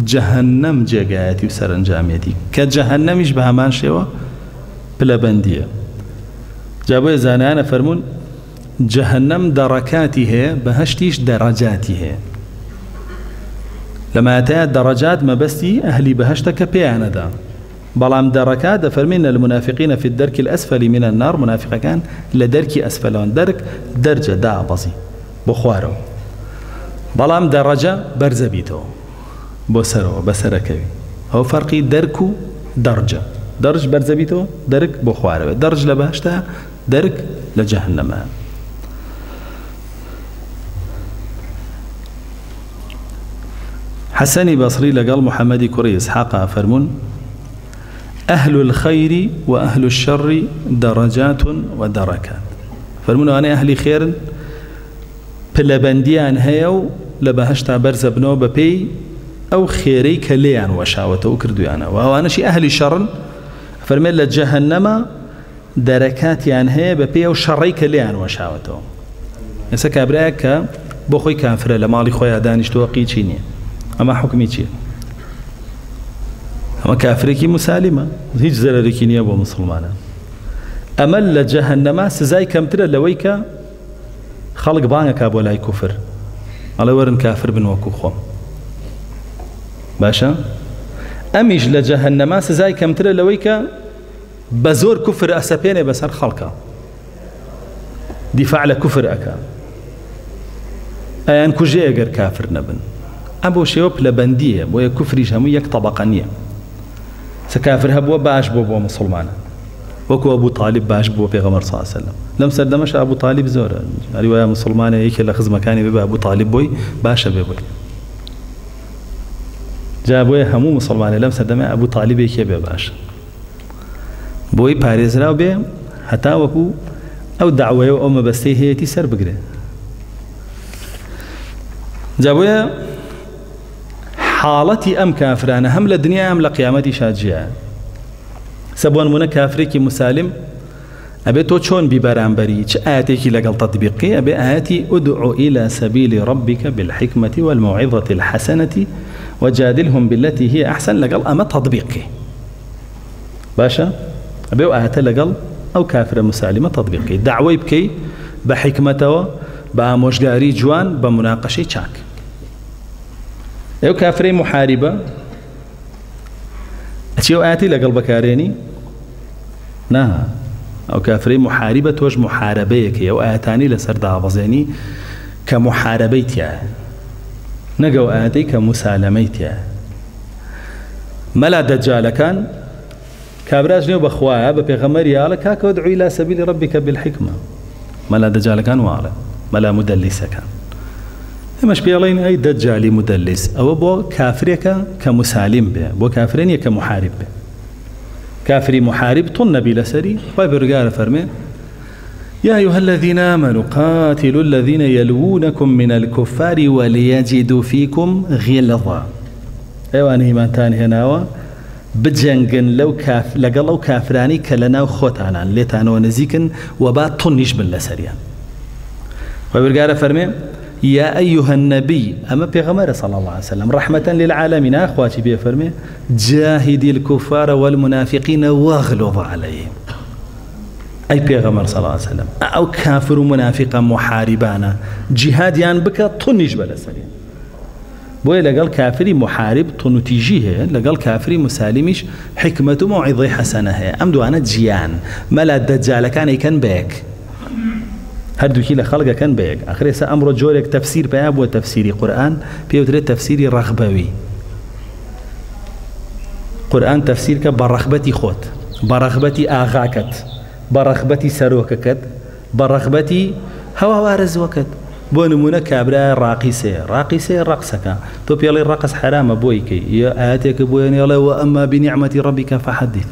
S2: جهنم جاگایەتی و سەرنجامێتی کە جەهەنەمیش بە هەمان شێوە پلەبەندیە. جابۆیە زانایانە فەرموون جەهەنەم دەڕەکاتی هەیە بەهەشتیش دەڕەجاتی هەیە. لەمایەتەیە دەڕەجات مەبەستی ئەهلی بەهەشتە کە پێیانەدا بەڵام دەڕەکات دەفەرمین المنافقین في الدرك الأسفل من النار منافقەکان لە دەرکی ئەسفەلەوە دەرجە دابەزی بۆ خوارەوە بەڵام دەڕەجە بەرزە بیتەوە بۆ سەرەوە بەسەرەکەوی ئەو فەرقی دەرک و دەرجە درج برزبيتو درك بو خواربه درج لبهشتا درك لجهنم. حسني بصري لقال محمد كري إسحاق فرمون أهل الخير وأهل الشر درجات ودركات. فرمون أنا أهل خير بلبنديان هيو لبهشتا برزبنو ببي أو خيري كليان وشاوته وكردويانا. وهو أنا شي أهل الشر فرمون لجهنم دركات يعني هي ببي أو شري كليان وشاوته. يسا كابراك بخوي كافر لمالي خويا دانشتو قيتشيني أما حكمي چیه؟ أما كافريكي مسالمة هیچ زرريكي نية بو مسلمانا. أما لجهنم سزاي كمتر لويك خلق بانك أبو لاي كفر على ورن كافر بن وكو خوم باشا. أميش لجهنم سزاي كمتر لويك بزور كفر أسابين بسر خلقه دفاع لكفر أكا أيان كجي أجر كافر نبن أبو شيوب لبندية بويا كفريش همو يك طبقانية. سكافر هبوا باش بو مسلمانا وكو أبو طالب باش بو بيغمر صلى الله عليه وسلم لم سردمش أبو طالب زورا رواية مسلمانة يك لخز مكاني ببا أبو طالب بوي باشا بوي جابويا همو مسلمانة لم سردم أبو طالب يك باش بوي باريز راو بي حتى وكو أو دعوة أو مبستي هي تسر بقري جابويا حالتي أم كافرانة هم للدنيا أم لقيامتي شاجعة. سبوان منا كافريكي مسالم أبي تو شون ببرامبري آياتي لقل تطبيقي أبي آياتي أدعو إلى سبيل ربك بالحكمة والموعظة الحسنة وجادلهم بالتي هي أحسن لقل أما تطبيقي باشا أبي آياتي لقل أو كافر مسالمة تطبيقي دعوي بكي بحكمته بمشجاري جوان بمناقشة شاك. أو كافرين محاربة أتيو آتي لقلب كاريني نا أو كافرين محاربة توج محاربيك أو آتاني لسرد عبزيني كمحاربيتيا نقو آتي كمسالميتيا ملا دجال كان كابراج نيو بخوايا ببيغمر يالا كاكو ادعو إلى سبيل ربك بالحكمة ملا دجال كان وعلا ملا مدلس كان مش بيالين أي دجالي مدلس أو بو كافريك كمسالم به بو كافرين كمحارب به كافري محارب طن بلا سري وبرجال فرمي يا أيها الذين آمنوا قاتلوا الذين يلوونكم من الكفار وليجدوا فيكم غلظة. أيوة أنا ما تاني هنا بجنجن لو كافراني كلنا وخوتانا لتانو نزيكن وبات طنش بلا سريان وبرجال فرمي يا أيها النبي أما بيغمر صلى الله عليه وسلم رحمة للعالمين أخواتي بيفرمي جاهدي الكفار والمنافقين واغلظ عليهم. أي بيغمر صلى الله عليه وسلم أو كافر منافقا محاربانا جهاديان بك طنج بلا سريع بوي لقال كافري محارب طنتيجيه لقال كافري مسالمش حكمة موعظة حسنة هي أمدو أنا جيان ملا الدجال كان يكن بيك هردو كيلا خلقه كان بيك آخر سأمر جورك تفسير بياب وتفسيري قرآن بيوتري تفسيري رغبوي قرآن تفسيرك برغبتي خوت برغبتي آغاكت برغبتي سروككت برغبتي هوا وارز وكت بونمونا كابرا راقصة رقصك تو بيالي الرقص حرام بويكي يا آتيك بوين يلا وأما بنعمة ربك فحدث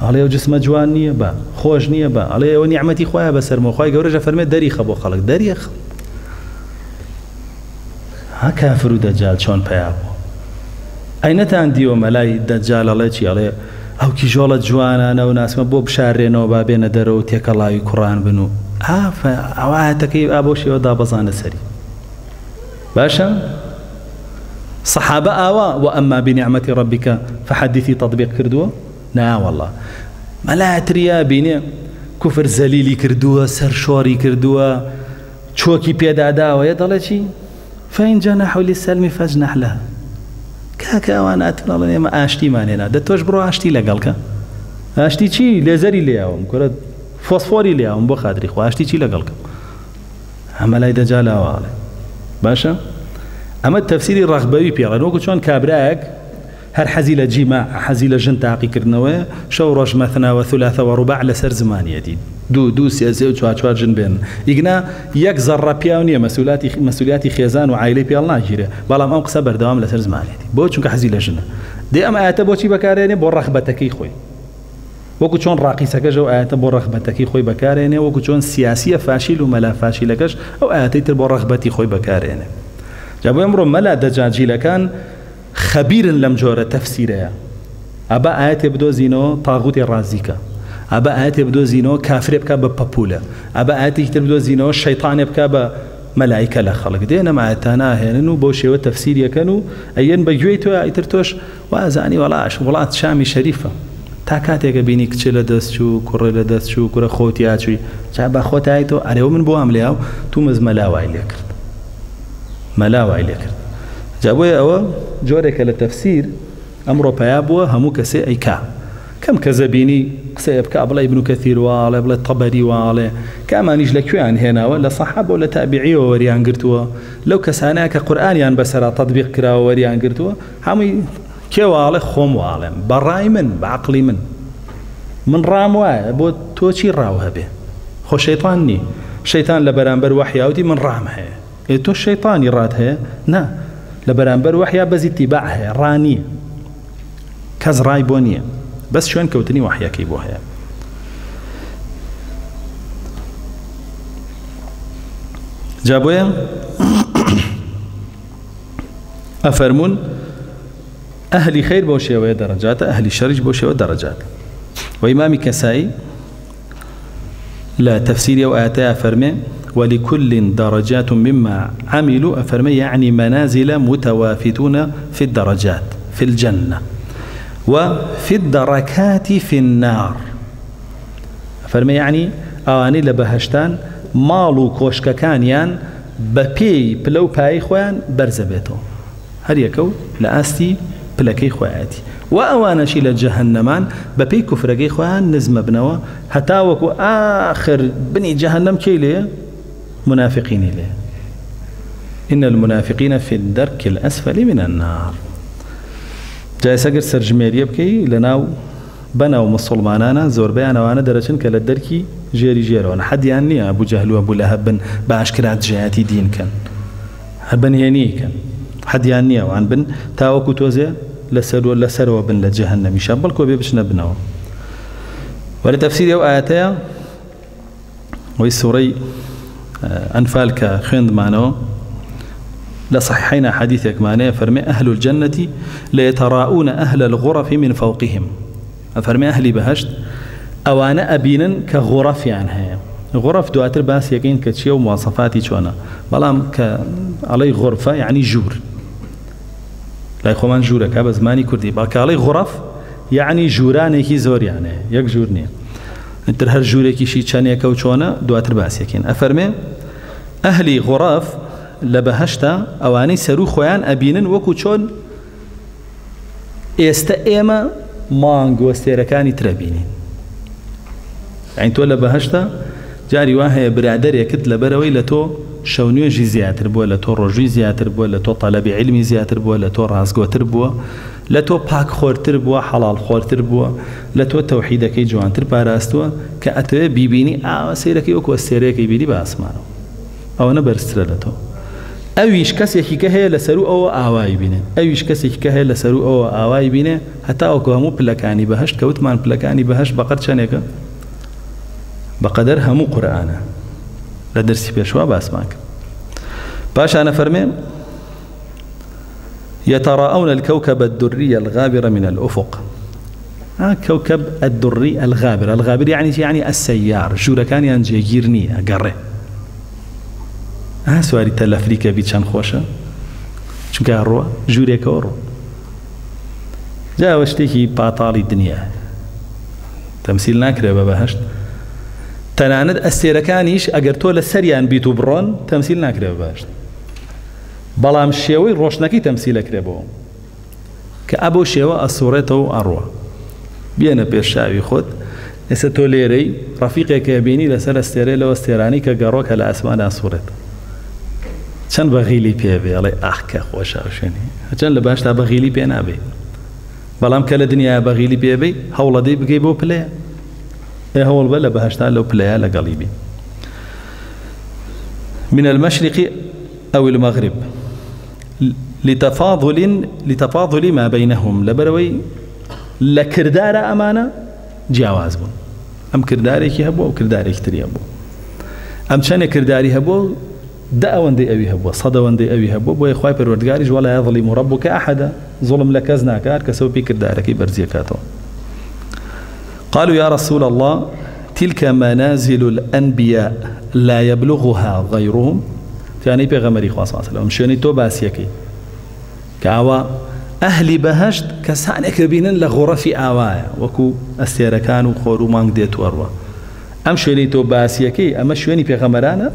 S2: عليه جسم جوانية با خوشنية با عليه ونعمتي خويا بسر مو خويا جورجا فرمي دريخ ابو خلق دريخ ها كافر دجال شلون بيابو اين تاندي وملاي دجال الله شي عليه او كي جوله جوانا انا وناس ما بو بشارينو بابين درو تيك الله قران بنو ها فاواتك ابو شي ودا بزان سري باشا صحابه اوا واما بنعمه ربك فحدثي تطبيق كردو نا والله ملا تريا بيني كفر زليلي كردوها سرشوري كردوها تشوكي بيدادا ويضلشي فإن جنحوا للسلم فاجنح لها كاكا وانا اتنا ما اشتي مانينا دتوش برو اشتي لقالك اشتي چی ليزري لياهم كره فوسفوري لياهم بو خاطري خو اشتي چی لقالك عملای دجالا واله باشا اما التفسير الرغبوي بيغنو كون كابراك هر حەزی لە جیماع حەزی لە ژن تاقیکردنەوەی شەو ڕۆژ مەثنا و ثلاثە و ڕوباع لەسەر زمانیەتی دوو سێ و چوار ژن بێن ئیگنا یەک زەڕە پیاو نییە مەسئولیاتی خێزان و عایلەی پێڵ ناگیرێ بەڵام ئەو قسە بەردەوام لەسەر زمانیەتی بۆ چونکە حەزی لە ژنە دێ ئەم ئاەتە بۆچی بەکارێنێ بۆ ڕەغبەتەکەی خۆی وەکو چۆن ڕاقیسەکەش ئەو ئاەتە بۆ ڕەغبەتەکەی خۆی بەکارێنێ وەکو چۆن سیاسیە فاشیل و مەلا فاشیلەکەش ئەو ئاەتەی تر بۆ ڕەغبەتی خۆی بەکارێنێ جا بۆ ئەمڕۆ مەلا دەجاجیلەکان خەبیرن لەم جۆرە تەفسیرەیە ئەبا ئاەتێ بدۆزینەوە تاغوتی ڕازیکە ئەبا ئاەتێ بدۆزینەوە کافرێ بکە بە پەپولە ئەبا ئاەتێکی تر بدۆزینەوە شەیطانێ بکە بە مەلایکە لە خەڵک دێنە ئاەتانە هێنن و بۆ شێوە تەفسیریەکەن و ئەیەن بە گوێی تۆ ئیتر تۆش وازانی وڵات شامی شەریفە تا کاتێکە بینی کچ لە دەستچوو کوڕێ لە دەستچوو کوڕە خۆتی ئاچووی چا بە خۆتایتەوە ئەرێوە من بۆ ئەم لێاو تو مەز مەلاوای لێ کرد مەلاوای لێ کرد جا بۆیە ئەوە جۆرێکە لە تەفسیر ئەمڕۆ پیا بووە هەموو کەسێ ئەیکا کەم کەزە بینی قسەیە بکە بڵێ ابن کەثیر واڵێ بڵێ تەبەری واڵێ کامانیش لەکوێیان هێناوە لە سەحابە و لە تابعیەوە وەریان گرتووە لەو کەسانەیە کە قورئانیان بەسەرا تەطبیق کراوە وەریان گرتووە هەمووی کێ واڵێ خۆم واڵێم بەڕای من بە عەقڵی من ڕام وایە بۆ تۆ چی ڕاو هەبێ خۆ شەیطان نی شەیطان لە بەرامبەر وەحیاوتی من ڕام هەیە تۆ شەیطانی ڕات هەیە نا لە بەرامبەر وەحیا بەزی تیباع هەیە ڕانیە کەس ڕای بۆ نییە بەس شوێن کەوتنی وەحیەکەی بۆ هەیە جا بۆیە ئەفەرمون ئەهلی خەیر بۆ شێوەیە دەرەجاتە ئەهلی شەریش بۆ شێوە دەرەجات و ئیمامی کەسایی لا تفسير أو آتاء فرمي ولكل درجات مما عملوا أفرمي يعني منازل متوافدون في الدرجات في الجنة وفي الدركات في النار أفرمي يعني أواني لبهشتان مالو كوشككانيان ببي بلو باي خوان برزبيتو هل يكو لأستي بلكي خواتي وأوانشي لجهنمان ببي كفرقي خوان نزم بنوا حتى وكو آخر بني جهنم كيلي منافقين ليه إن المنافقين في الدرك الأسفل من النار جاي سقر سرجميريا بكي لناو بناو مسلمانانا زور بيانا وانا درجن كلا الدركي جيري جيرون حد يعني أبو جهل وأبو لهب بن باشكرات جهاتي دين كان هبن يعني كان حد يعني وعن بن تاوكو توزي لسر وبن لجهنم شابل كو بيبش نبناو ولتفسير أو آياتها ويسوري أنفال كخند معناه لصحيحين حديثك معناه فرمي أهل الجنة ليتراءون أهل الغرف من فوقهم أفرمي أهلي بهشت أو أنا أبينا كغرف يعني غرف دواتر باس يقين كتشي ومواصفاتي شوانا بلام علي غرفة يعني جور لا يخوان جورك هذا زماني كردي باك علي غرف يعني جوراني كي زور يعني يك جورني انت هر جورێکی شی چەندێکە و چۆنە دواتر باسیەکەین ئەفەرمێ ئەهلی غوڕاف لە بەهەشتا ئەوانەی سەر و خۆیان ئەبینن وەکو چۆن ئێستا ئێمە مانگ وەستێرەکانی ترەبینین یعنی تۆ لە بەهەشتا جاری وا هەیە برادەرێکت لەبەرەوەی لە تۆ شەونێژی زیاتر بووە لە تۆ ڕۆژووی زیاتر بووە لە تۆ تەلەبی عیلمی زیاتر بووە لە تۆ ڕازگۆتر بووە لە تۆ پاک خۆرتر بووە حەڵال خۆرتر بووە لە تۆ تەوحیدەکەی جوانتر پاراستووە کە ئەتەوێ بیبینی ئاوە سەیرەکەی وەکو ئەستێرەیەکەی بینی بە ئاسمانەوە ئەوەنە بەرزترە لە تۆ ئەویش کەسێکی کە هەیە لەسەر و ئەوە ئاوای بینێ ئەویش کەسێکی کە هەیە لەسەر و ئەوە ئاوای بینێ هەتا وەکو هەموو پلەکانی بەهەشت کەوتمان پلەکانی بەهەشت بەقەر چەندێکە بەقەدەر هەموو قورئانە لە دەرسی پێشوا باسمان کرد پاشانە فەرمێ يتراءون الكوكب الدري الغابر من الأفق كوكب الدري الغابر الغابر يعني السيار جورا كان ينجيرني أقرأ سواري تل أفريقيا بيتشان خوشة شو كاروا جوري كورو جاء وشتيكي باطالي الدنيا تمثيل ناكرة ببهشت تناند السيركانيش أقرتوا للسريان بيتو برون تمثيل ناكرة ببهشت بەڵام شێوەی ڕۆشنەکەی تەمسیلەکرێ بۆ کە ئەبۆ شێوە ئەسوڕێتەوە ئەڕوە بێنە پێشاوی خۆت ئێستا تۆ لێرەی ڕەفیقێکە بینی لەسەر ئەستێرەی لەوە ئەستێرانی کە گەڕۆکە لە ئاسمان ئاسوڕێت چەند بەغیلی پێ بێ ئەڵێ ئاخ کە خۆشە شوێنی چەند لە باشتا بەغیلی پێ نابێ بەڵام کە لە دنیا بەغیلی پێبێ هەوڵەدەی بگەی بۆ پلەیە هەوڵ بە لە بەهەشتا لەو پلەیە لەگەڵی بێ. من المشرق أو المغرب لتفاضل ما بينهم لبروي لكردار أمانة جواز بون أم كرداري هبو أو كرداري تري هبو أم شان كرداري هبو دأوان دي أوي هبو صدوان دي أوي هبو بو إخوائي پروردگاريش ولا يظلم ربك أحدا ظلم لكزنا كار كسو بي كردارك برزيكاتو. قالوا يا رسول الله تلك منازل الأنبياء لا يبلغها غيرهم يعني بيغمري خاص صلى الله عليه وسلم شوني تو باسيكي كاوا أهل بهشت كسانك بينن لغرف آوايا وكو أستيركان وخورو مانك ديتو أروا أم شوني تو باسيكي أما شوني بيغمرانا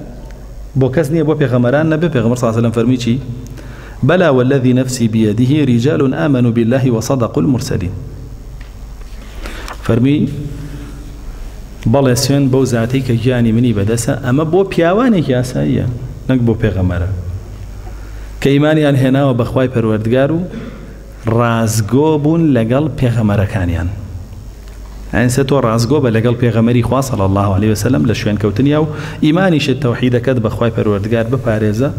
S2: بو كزني بو بيغمران نبي بيغمر صلى الله عليه وسلم فرميشي بلى والذي نفسي بيده رجال آمنوا بالله وصدقوا المرسلين فرمي بەڵێ سوێن بەو زاتەی کە گیانی منی بەدەسە ئەمە بۆ پیاوانێکی یاساییە نەک بۆ پێغەمبەرە کە ئیمانیان هێناوە بەخوای پەروەردگار و ڕازگۆ بوون لەگەڵ پێغەمبەرەکانیان ئەنسە تۆ ڕازگۆ بە لەگەڵ پێغەمبەری خوا صلی الله عليه وسلم لە شوێن کەوتنیا و ئیمانیشت تەوحیدەکەت بەخوای پەروەردگار بپارێزە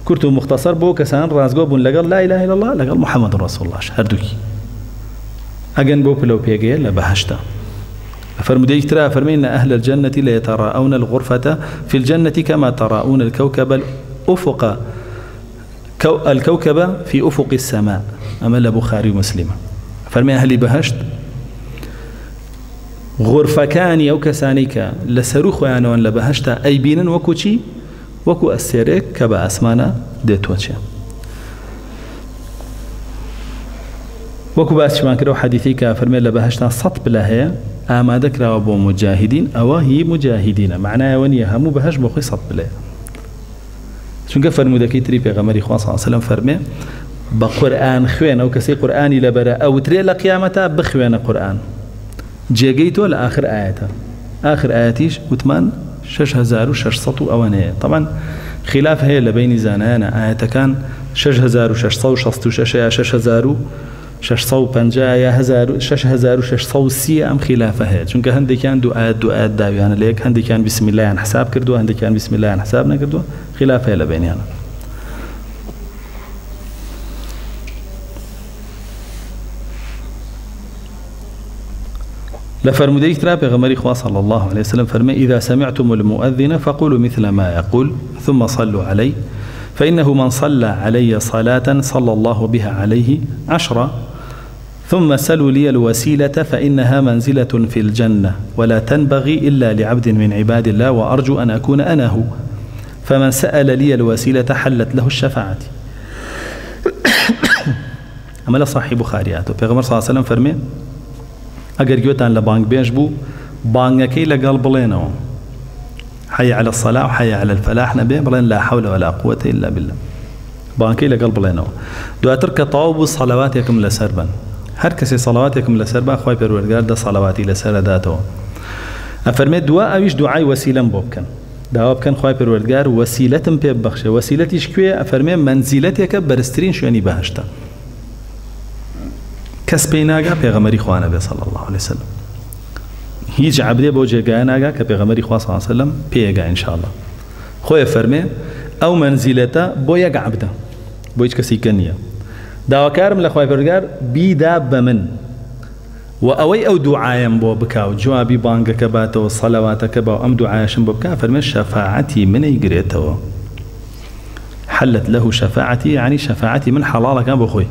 S2: کورت و مختصر بۆ کەسان ڕازگۆ بوون لەگەڵ لا إله إلا الله لەگەڵ محەممەد ڕەسوڵ الله هەردووکی ئەگەن بۆ پلە و پێگەیە لە بەهەشتا. فرموديك ترى فرمين أهل الجنة لا يتراءون الغرفة في الجنة كما تراءون الكوكب الكوكب في أفق السماء أما البخاري ومسلم. فرمي أهل بهشت غرفة كان أو كسانيك لسروخ وعنوان لبهشت أي بينا وكوشي وكو أسيرك كبا أسمانا ديتوشي وكو باسشمان كرو حديثيك فرمي لبهشتا صط بلاهي أما ذكر أبو مجاهدين أو هي مجاهدين معناه ونيا هم بهش بخي صط بلا شو كفر مدكي تري في غمري خاص صلى الله عليه وسلم فرمي بقرآن خوين أو كسي قرآني لبرا أو تري لقيامته بخوين قرآن جيجيتو لآخر آياته آخر آياتيش وثمان 6600 أوانية طبعا خلاف هي لبين زانانا آياته كان 6666 6000 650 أم خلافه هي چونکە هەندێکیان دوعات داویانە لێک هەندێکیان بسم الله حساب کردو هەندێکیان بسم الله حساب نەکردو خلافه لە بینیانە. لفرموديك ترى بغمري خوا صلى الله عليه وسلم فرمي إذا سمعتم المؤذن فقولوا مثل ما يقول ثم صلوا عليه فإنه من صلى علي صلاة صلى الله بها عليه 10 ثم سلوا لي الوسيلة فإنها منزلة في الجنة ولا تنبغي إلا لعبد من عباد الله وأرجو أن أكون أنا هو فمن سأل لي الوسيلة حلت له الشفاعة. أما صحيح بخارياته پیغمبر صلى الله عليه وسلم فرمي أجر جوتان لبانك بيش بو بانكي لقلب لينو حي على الصلاة وحي على الفلاح نبي بلين لا حول ولا قوة إلا بالله بانكي لقلب لينو دو أترك طاوب صلواتكم لسربا هر کسی صلواتكم لسربا خوای پروردگار ده صلواتی لسر داتو افرمید دعا اویش دعای وسیلم بوبکن دعا بکن خوای پروردگار وسیلتم پی بخشه وسیلتیش کوی افرمید منزلتیک برسترین شونی بهشتا کس پیناگا پیغمبری خوانه به صلی الله علیه وسلم هیچ عبدی بو جگاناگا که پیغمبری خواه صلی الله علیه وسلم پیگا ان شاء الله خوی فرمید او منزلتا بو یک عبده بو هیچ کسی کنیه داواکارم لە خوای پەروەردگار بیدا بە من و ئەوەی ئەو دوعایم بۆ بکاو جوابی بانگەکە باتەوە سەڵەواتەکە بە ئەم دوعایشم بۆ بکا فەرمێ شەفاعەتی منەیگرێتەوە حلت له شەفاعەتی یعنی شەفاعەتی من حەڵاڵەکان بۆ خۆی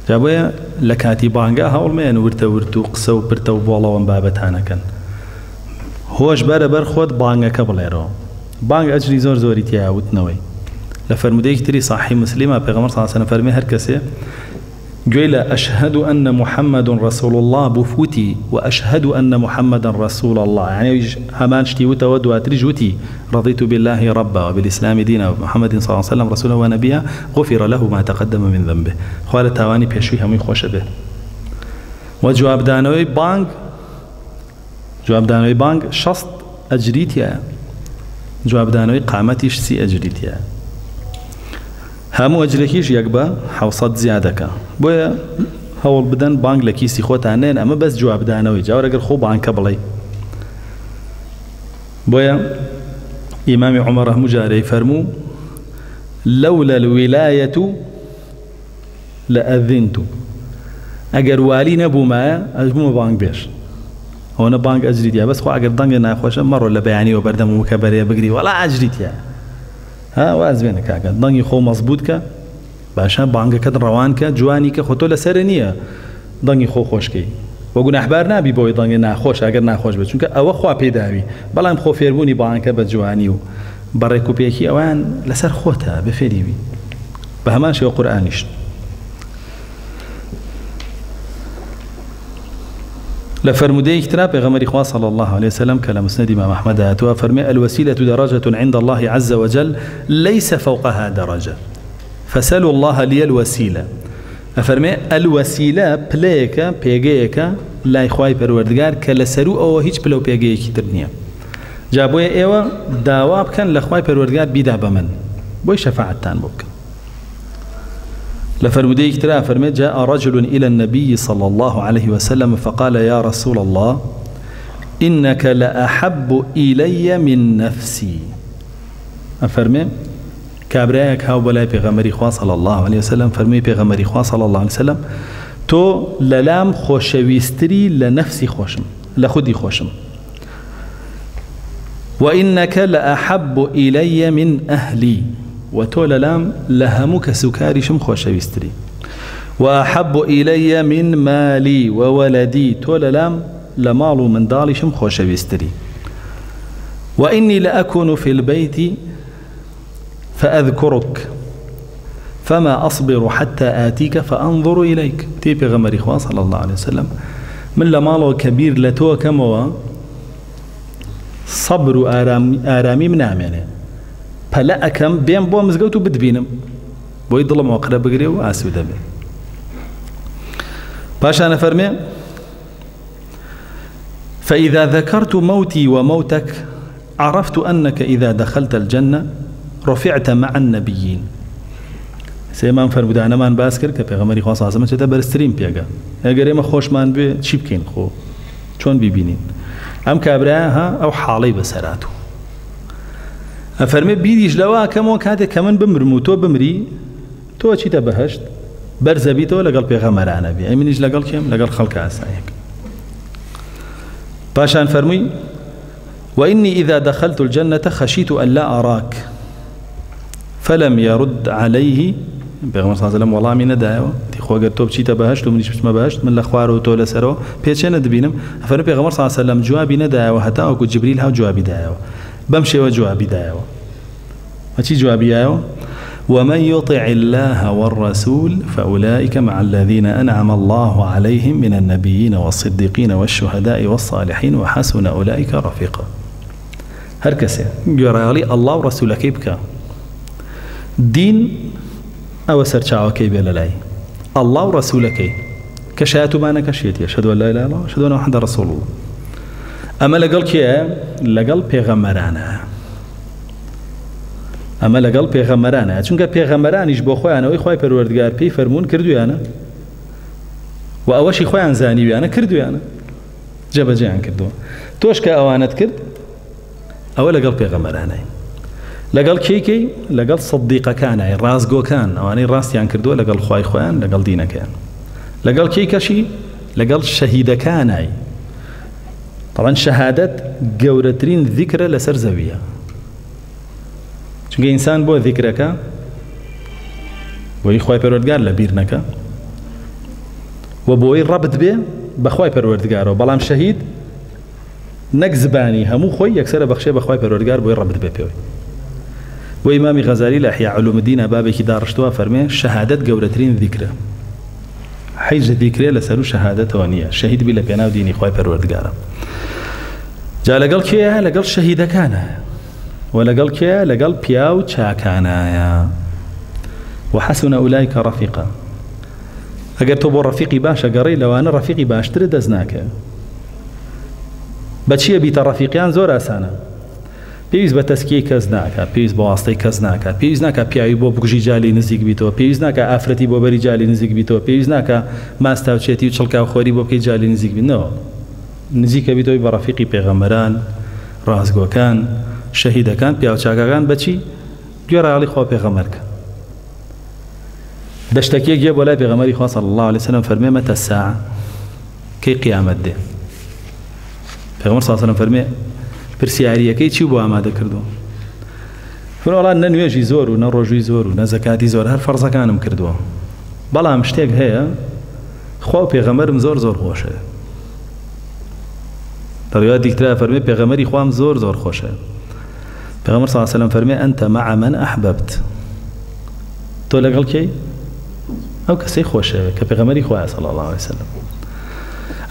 S2: جا بۆیە لە کاتی بانگا هەوڵمێن ورتە ورت و قسە و پرتە و بۆڵەوەم بابەتانەکەن هۆش بەرەبەر خۆت بانگەکە بڵێرەوە بانگ ئەجری زۆر زۆری تیا وتنەوەی لفرموديك تري صحيح مسلمة بيغمر صلى الله عليه وسلم فرمي هركسي قيل أشهد أن محمد رسول الله بفوتي وأشهد أن محمد رسول الله يعني همان شتي وتود واترجوتي رضيت بالله ربا وبالإسلام دينا ومحمد صلى الله عليه وسلم رسوله ونبيا غفر له ما تقدم من ذنبه خوال تاواني بيشوي همي خوش به وجواب دانوي بانگ شصت أجريتيا جواب دانوي قامتيش سي أجريتيا همو أجركيش يقبا حوصد زيادك بويا هەوڵ بدەن بانگ لە کیسی خۆتان نێن ئەمە بەس جوابدانەوەی جاوەگەر خۆ بانکە بڵێ بۆیە ئیمامی عومەر هەموو جارەی فەرموو لەولە الویلایەت لەئەذنت ئەگەر والی نەبوومایە ئەژبوومە بانگ بێش ئەوەنە بانگ ئەجریتیا بەس خۆ ئەگەر دەنگە ناخۆشە مەڕۆ لە بەیانیەوە بەردەم و کە بەرێ بگری وەڵا ئەجریتیا ها واز بێنە کاکە دەنگی خۆ مەزبوط کە باشە بانگەکەت ڕەوان کە جوانی کە خۆ تۆ لەسەرە نییە دەنگی خۆ خۆشکەی وە گوناحبار نابی بۆی دەنگی ناخۆش ئەگەر ناخۆش بێت چونکە ئەوە خوا پێداوی بەڵام خۆ فێربوونی بانگەکە بە جوانی و بەڕێک و پێکی ئەوان لەسەر خۆتە بفێریوی بە هەمان شێوە قورئانیش لفرموديك ترى بغمر خوا صلى الله عليه وسلم كلام مسند امام احمد اتوا فرمي الوسيله درجه عند الله عز وجل ليس فوقها درجه فسلوا الله لي الوسيله افرمي الوسيله بليكا بيجيكا لا اخواي پروردگار كلسرو او هیچ بلو بيجيكي ترنيا جابوي ايوا داواب كان لاخواي پروردگار بيدا بمن بو شفاعتان بوك لفرموديك ترى فرمي جاء رجل إلى النبي صلى الله عليه وسلم فقال يا رسول الله إنك لأحب إلي من نفسي أفرمي كابرايك هاو بلاي بيغمري خواه صلى الله عليه وسلم فرمي بيغمري خواه صلى الله عليه وسلم تو للام خوشويستري لنفسي خوشم لخدي خوشم وإنك لأحب إلي من أهلي وتو للام لهمك سكاري شم خوشويستري وأحب إلي من مالي وولدي تو للام لمال من دالي شم خوشويستري وإني لأكون في البيت فأذكرك فما أصبر حتى آتيك فأنظر إليك تيبي غمري خواه صلى الله عليه وسلم من لماله كبير لتو كموا صبر آرامي من عمينه فلا أكم بين بو مزقوت بدبينم بو يضلم وقرب بقري واسود به باشا أنا فرمي فإذا ذكرت موتي وموتك عرفت أنك إذا دخلت الجنة رفعت مع النبيين سيمان فرمودا أنا من باسكر كبيغمري خاص عظمة شتا برسترين بيغا اگر ما خوش من بي چی بكين خو چون ببينين ام كابراها أو حالي بسراتو أفرمي بيديش لوا كمو كاتي كمن بمرمو تو بمري تو چی تبهشت برزبي تو لقل بيغمرانا بي أي منيش لقل كم لقل خلق عسايك باشان فرمي وإني إذا دخلت الجنة خشيت أن لا أراك فلم يرد عليه بيغمر صلى الله عليه وسلم والله من دايو تي خو اگر تو بچی تبهشت و منیش بچ ما بهشت من لخوارو تو لسرو پیچه ندبینم افرمي بيغمر صلى الله عليه وسلم جوابي ندايو حتى او جبريل ها جوابي دايو بمشي وجوابي دايو ما تي جوابي دايو ومن يطع الله والرسول فأولئك مع الذين أنعم الله عليهم من النبيين والصديقين والشهداء والصالحين وحسن أولئك رفيقا هركسي يرى الله ورسولك يبكى دين أو سرچاو كي بلالاي الله ورسولك كشاتو بانا كشيتي أشهد أن لا إله إلا الله أشهد أن محمد رسول الله أما لقل كي لقل بيغمرانا أما لقل بيغمرانا چونك بيغمرانيش بو خويانا وي خوي پروردگار بي فرمون كردو أنا وأوشي خويان زاني أنا كردو أنا جبا جيان كردو توش كأوانت كرد أو لقل بيغمرانا لقل كيكي لقل صديقة كان أي راس جو كان أو أني راس يعني كردو لقل خواي خوان لقل دينا كان لقل كيكشي لقل شهيدة كان أي طبعا شهادة جورترين ذكرى لسر زاوية چونکه إنسان بو ذكرك بوي خواي پروردگار لبيرنك وبوي ربط به بخواي پروردگار بلام شهيد نكزباني همو خوي يكسر بخشي بخواي پروردگار بوي ربط به بيوي وإمام غزالي لأحياء علوم الدين بابي كي دارشتوها فرمي شهادة جورترين ذكرى حيج ذكرى لسرو شهادة ونية شهيد بلا بيناو ديني خواي پروردگار جا لقل كيه لقل شهيدة كان ولقل كيه لقل بياو چاكانا وحسن أولئك رفيقا اگر تو بو رفيقي باشا قري لو أنا رفيقي باش ترد أزناك بچيه بيت الرفيقيان زور أسانا پێویست بە تەسکیەی کەس ناکە، پێویست بە واستەی کەس ناکە، پێویست ناکە پیاوی بۆ بگژی جالی نزیک بیتەوە، پێویست ناکە ئافرەتی بۆ بەری جالی نزیک بیتەوە، پێویست ناکە ماستاوچێتی و چڵکاو خۆری بۆ بکەی جالی نزیک بینەوە، نزیکە بیتەوەی بە ڕەفیقی پێغەمبەران، ڕازگۆکان، شەهیدەکان، پیاوچاکەکان بەچی گوێڕایەڵی خوا پێغەمبەرکە. دەشتێکیەک گێ بۆ لای پێغەمبەری خوا صلی الله علیه وسلم فەرمێ مەتە الساعە، کەی قیامەت دێ؟ پێغەمبەر صلی الله علیه وسلم فەرمێ پرسیاریەکەی چی بۆ ئامادە کردووە؟ فەرمووی نە نوێژی زۆر و نە ڕۆژووی زۆر و نە زەکاتی زۆر، هەر فەرزەکانم کردووە، بەڵام شتێک هەیە خوا و پێغەمبەرم زۆر زۆر خۆشە. لە ڕیواەتی ترا فەرمێ پێغەمبەری خوام زۆر زۆر خۆشە. پێغەمبەر صلی الله علیه وسلم فەرمێ ئەنتە مع من ئەحببت، تۆ لەگەڵ کەی؟ ئەو کەسەی خۆشەوێ کە پێغەمبەری خوایە صلی الله علیه وسلم.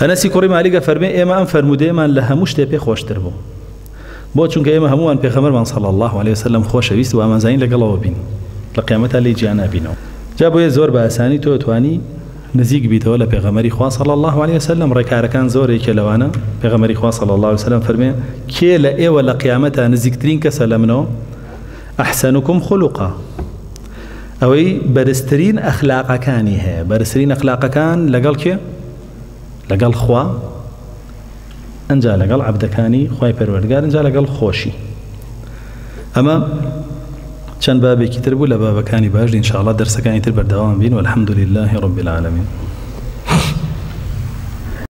S2: ئەنەسی کوڕی مالیکە فەرمێ ئێمە ئەم فەرمودەیەمان لە هەموو شتێ پێ خۆشتر بوو، بۆ چونکە ئێمە هەمووان پێغەمبەرمان صلی الله علیه وسلم خۆشەویست و ئامانزانی لەگەڵەوە بین لە قیامەتە لێی گیان نابینەوە. جا بۆیە زۆر بە ئاسانی تۆ توانی نزیک بیتەوە لە پێغەمبەری خوا صلی الله علیه وسلم. ڕێکارەکان زۆرێکە لەوانە. پێغەمبەری خوا صلی الله علیه وسلم فەرمێ کێ لە ئێوە لە قیامەتە نزیکترین کەسە لە منەوە؟ ئەحسەنکم خولوقا، ئەوەی بەرزترین ئەخلاقەکانی هەیە. بەرزترین ئەخلاقەکان لەگەڵ کێ؟ لەگەڵ خوا، ئەنجا لەگەڵ عەبدەکانی خوای پەروەردگار، ئەنجا لەگەڵ خۆشی. ئەمە چەند بابێکی تر بوو لە بابەکانی باش. ئینشاءالله دەرسەکانی تر بەردەوام بین. والحەمدولله رب العالمین.